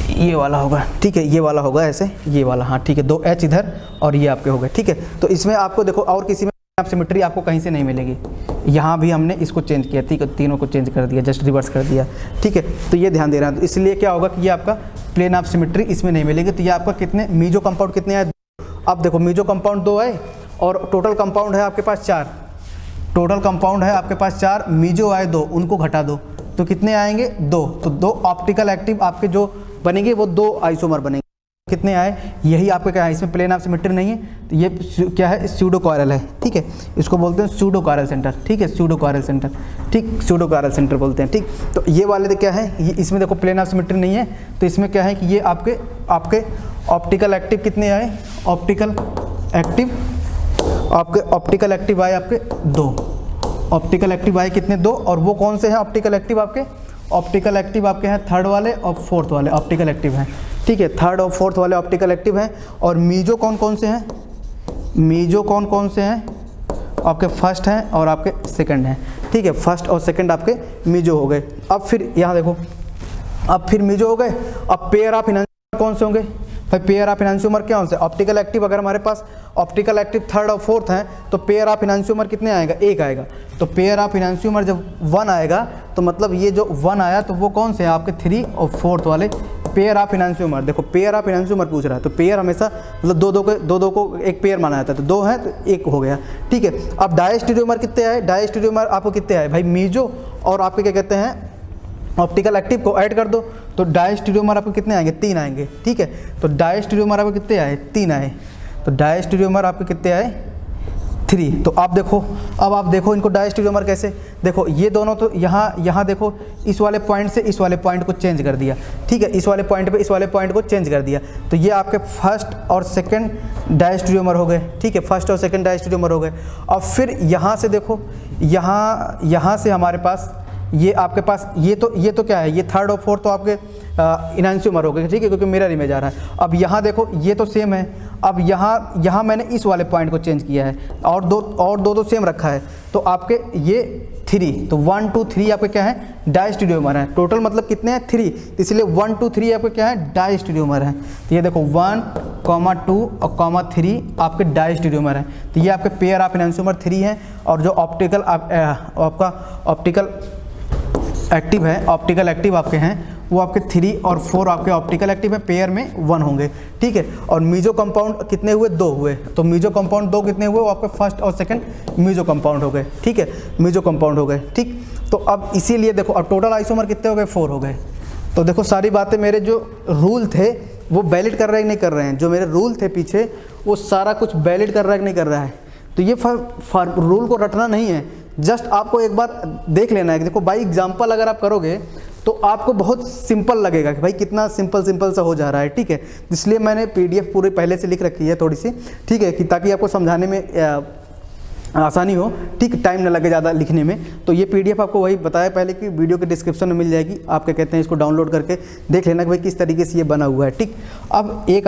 [SPEAKER 1] ये वाला होगा, ठीक है, ये वाला होगा ऐसे, ये वाला, हाँ ठीक है, 2 H इधर और ये आपके हो गए, ठीक है। तो इसमें आपको देखो और किसी में आप सिमेट्री आपको कहीं से नहीं मिलेगी। यहाँ भी हमने इसको चेंज किया, ठीक है, तीनों को चेंज कर दिया, जस्ट रिवर्स कर दिया, ठीक है। तो ये ध्यान दे रहा है, तो इसलिए क्या होगा कि ये आपका प्लेन ऑफ सिमेट्री इसमें नहीं मिलेगी। तो ये आपका कितने मीजो कंपाउंड कितने आए, अब देखो मीजो कंपाउंड 2 आए और टोटल कंपाउंड है आपके पास 4, टोटल कंपाउंड है आपके पास 4, मीजो आए 2, उनको घटा दो तो कितने आएंगे 2। तो 2 ऑप्टिकल एक्टिव आपके जो बनेंगे वो 2 आइसोमर बनेंगे। कितने आए, यही आपके क्या है, इसमें प्लेन ऑफ सिमेट्री नहीं है, तो ये क्या है, स्यूडो कॉरल है, ठीक है, इसको बोलते हैं स्यूडो कॉरल सेंटर, ठीक है, स्यूडो कॉरल सेंटर, ठीक, स्यूडो कॉरल सेंटर बोलते हैं, ठीक। तो ये वाले क्या है, ये इसमें देखो प्लेन ऑफ सिमेट्री नहीं है, तो इसमें क्या है कि ये आपके ऑप्टिकल एक्टिव कितने आए, ऑप्टिकल एक्टिव आए आपके 2, ऑप्टिकल एक्टिव आए कितने 2, और वो कौन से हैं ऑप्टिकल एक्टिव आपके, ऑप्टिकल एक्टिव आपके हैं 3rd वाले और 4th वाले ऑप्टिकल एक्टिव हैं, ठीक है, 3rd और 4th वाले ऑप्टिकल एक्टिव हैं। और मीजो कौन कौन से हैं, मीजो कौन से हैं आपके, 1st हैं और आपके 2nd हैं, ठीक है, 1st और 2nd आपके मीजो हो गए। अब फिर यहाँ देखो, अब फिर मीजो हो गए, अब पेयर ऑफ इनैंशियोमर कौन से होंगे भाई, पेयर ऑफ इनैंशियोमर क्या होंगे, ऑप्टिकल एक्टिव, अगर हमारे पास ऑप्टिकल एक्टिव 3rd और 4th हैं तो पेयर ऑफ इनैंशियोमर कितने आएगा, 1 आएगा। तो पेयर ऑफ इनैंशियोमर जब 1 आएगा तो मतलब ये जो 1 आया तो वो कौन से हैं आपके 3 और 4th वाले पेयर ऑफ इनैंशियोमर। देखो पेयर ऑफ इनैंशियोमर पूछ रहा है, तो पेयर हमेशा मतलब दो को एक पेयर माना जाता है, तो 2 है तो 1 हो गया, ठीक है। अब डायस्टेरियोमर कितने आए, डायस्टेरियोमर आपको कितने आए भाई, मीजो और आपके क्या कहते हैं ऑप्टिकल एक्टिव को ऐड कर दो तो डायस्टेरियोमर आपको कितने आएंगे, 3 आएंगे, ठीक है। तो डायस्टेरियोमर आपको कितने आए, 3 आए, तो डायस्टेरियोमर आपके कितने आए 3। तो आप देखो, अब आप देखो इनको डायस्टेरियोमर कैसे, देखो ये दोनों तो यहाँ देखो इस वाले पॉइंट से इस वाले पॉइंट को चेंज कर दिया, ठीक है, इस वाले पॉइंट पे इस वाले पॉइंट को चेंज कर दिया, तो ये आपके 1st और 2nd डायस्टेरियोमर हो गए, ठीक है, 1st और 2nd डायस्टेरियोमर हो गए। और फिर यहाँ से देखो, यहाँ से हमारे पास ये आपके पास ये तो क्या है, ये थर्ड और फोर्थ तो आपके इनैंसियोमर हो गए, ठीक है, क्योंकि मिरर इमेज आ रहा है। अब यहाँ देखो ये तो सेम है, अब यहाँ मैंने इस वाले पॉइंट को चेंज किया है और दो तो सेम रखा है, तो आपके ये 3, तो 1 2 3 आपके क्या है, डायस्टेरियोमर है। टोटल मतलब कितने हैं, 3, तो इसलिए 1 2 3 आपके क्या है, डायस्टेरियोमर है। तो ये देखो 1, 2 और 3 आपके डायस्टेरियोमर है। तो ये आपके पेयर ऑफ इनैंसियोमर 3 है, और जो ऑप्टिकल आपका ऑप्टिकल एक्टिव आपके हैं वो आपके 3 और 4 आपके ऑप्टिकल एक्टिव है, पेयर में 1 होंगे, ठीक है। और मीजो कंपाउंड कितने हुए, 2 हुए, तो मीजो कंपाउंड 2 कितने हुए, वो आपके फर्स्ट और सेकंड मीजो कंपाउंड हो गए, ठीक है, मीजो कंपाउंड हो गए, ठीक। तो अब इसीलिए देखो अब टोटल आइसोमर कितने हो गए, 4 हो गए। तो देखो सारी बातें मेरे जो रूल थे वो वैलिड कर रहे हैं कि नहीं कर रहे हैं, जो मेरे रूल थे पीछे वो सारा कुछ वैलिड कर रहा है कि नहीं कर रहा है। तो ये रूल को रटना नहीं है, जस्ट आपको एक बार देख लेना है कि देखो बाई एग्जाम्पल अगर आप करोगे तो आपको बहुत सिंपल लगेगा कि भाई कितना सिंपल सा हो जा रहा है, ठीक है। इसलिए मैंने PDF पूरी पहले से लिख रखी है थोड़ी सी, ठीक है, कि ताकि आपको समझाने में आसानी हो, ठीक, टाइम ना लगे ज़्यादा लिखने में। तो ये PDF आपको वही बताया पहले कि वीडियो के डिस्क्रिप्शन में मिल जाएगी, आप क्या कहते हैं इसको डाउनलोड करके देख लेना कि भाई किस तरीके से ये बना हुआ है, ठीक। अब एक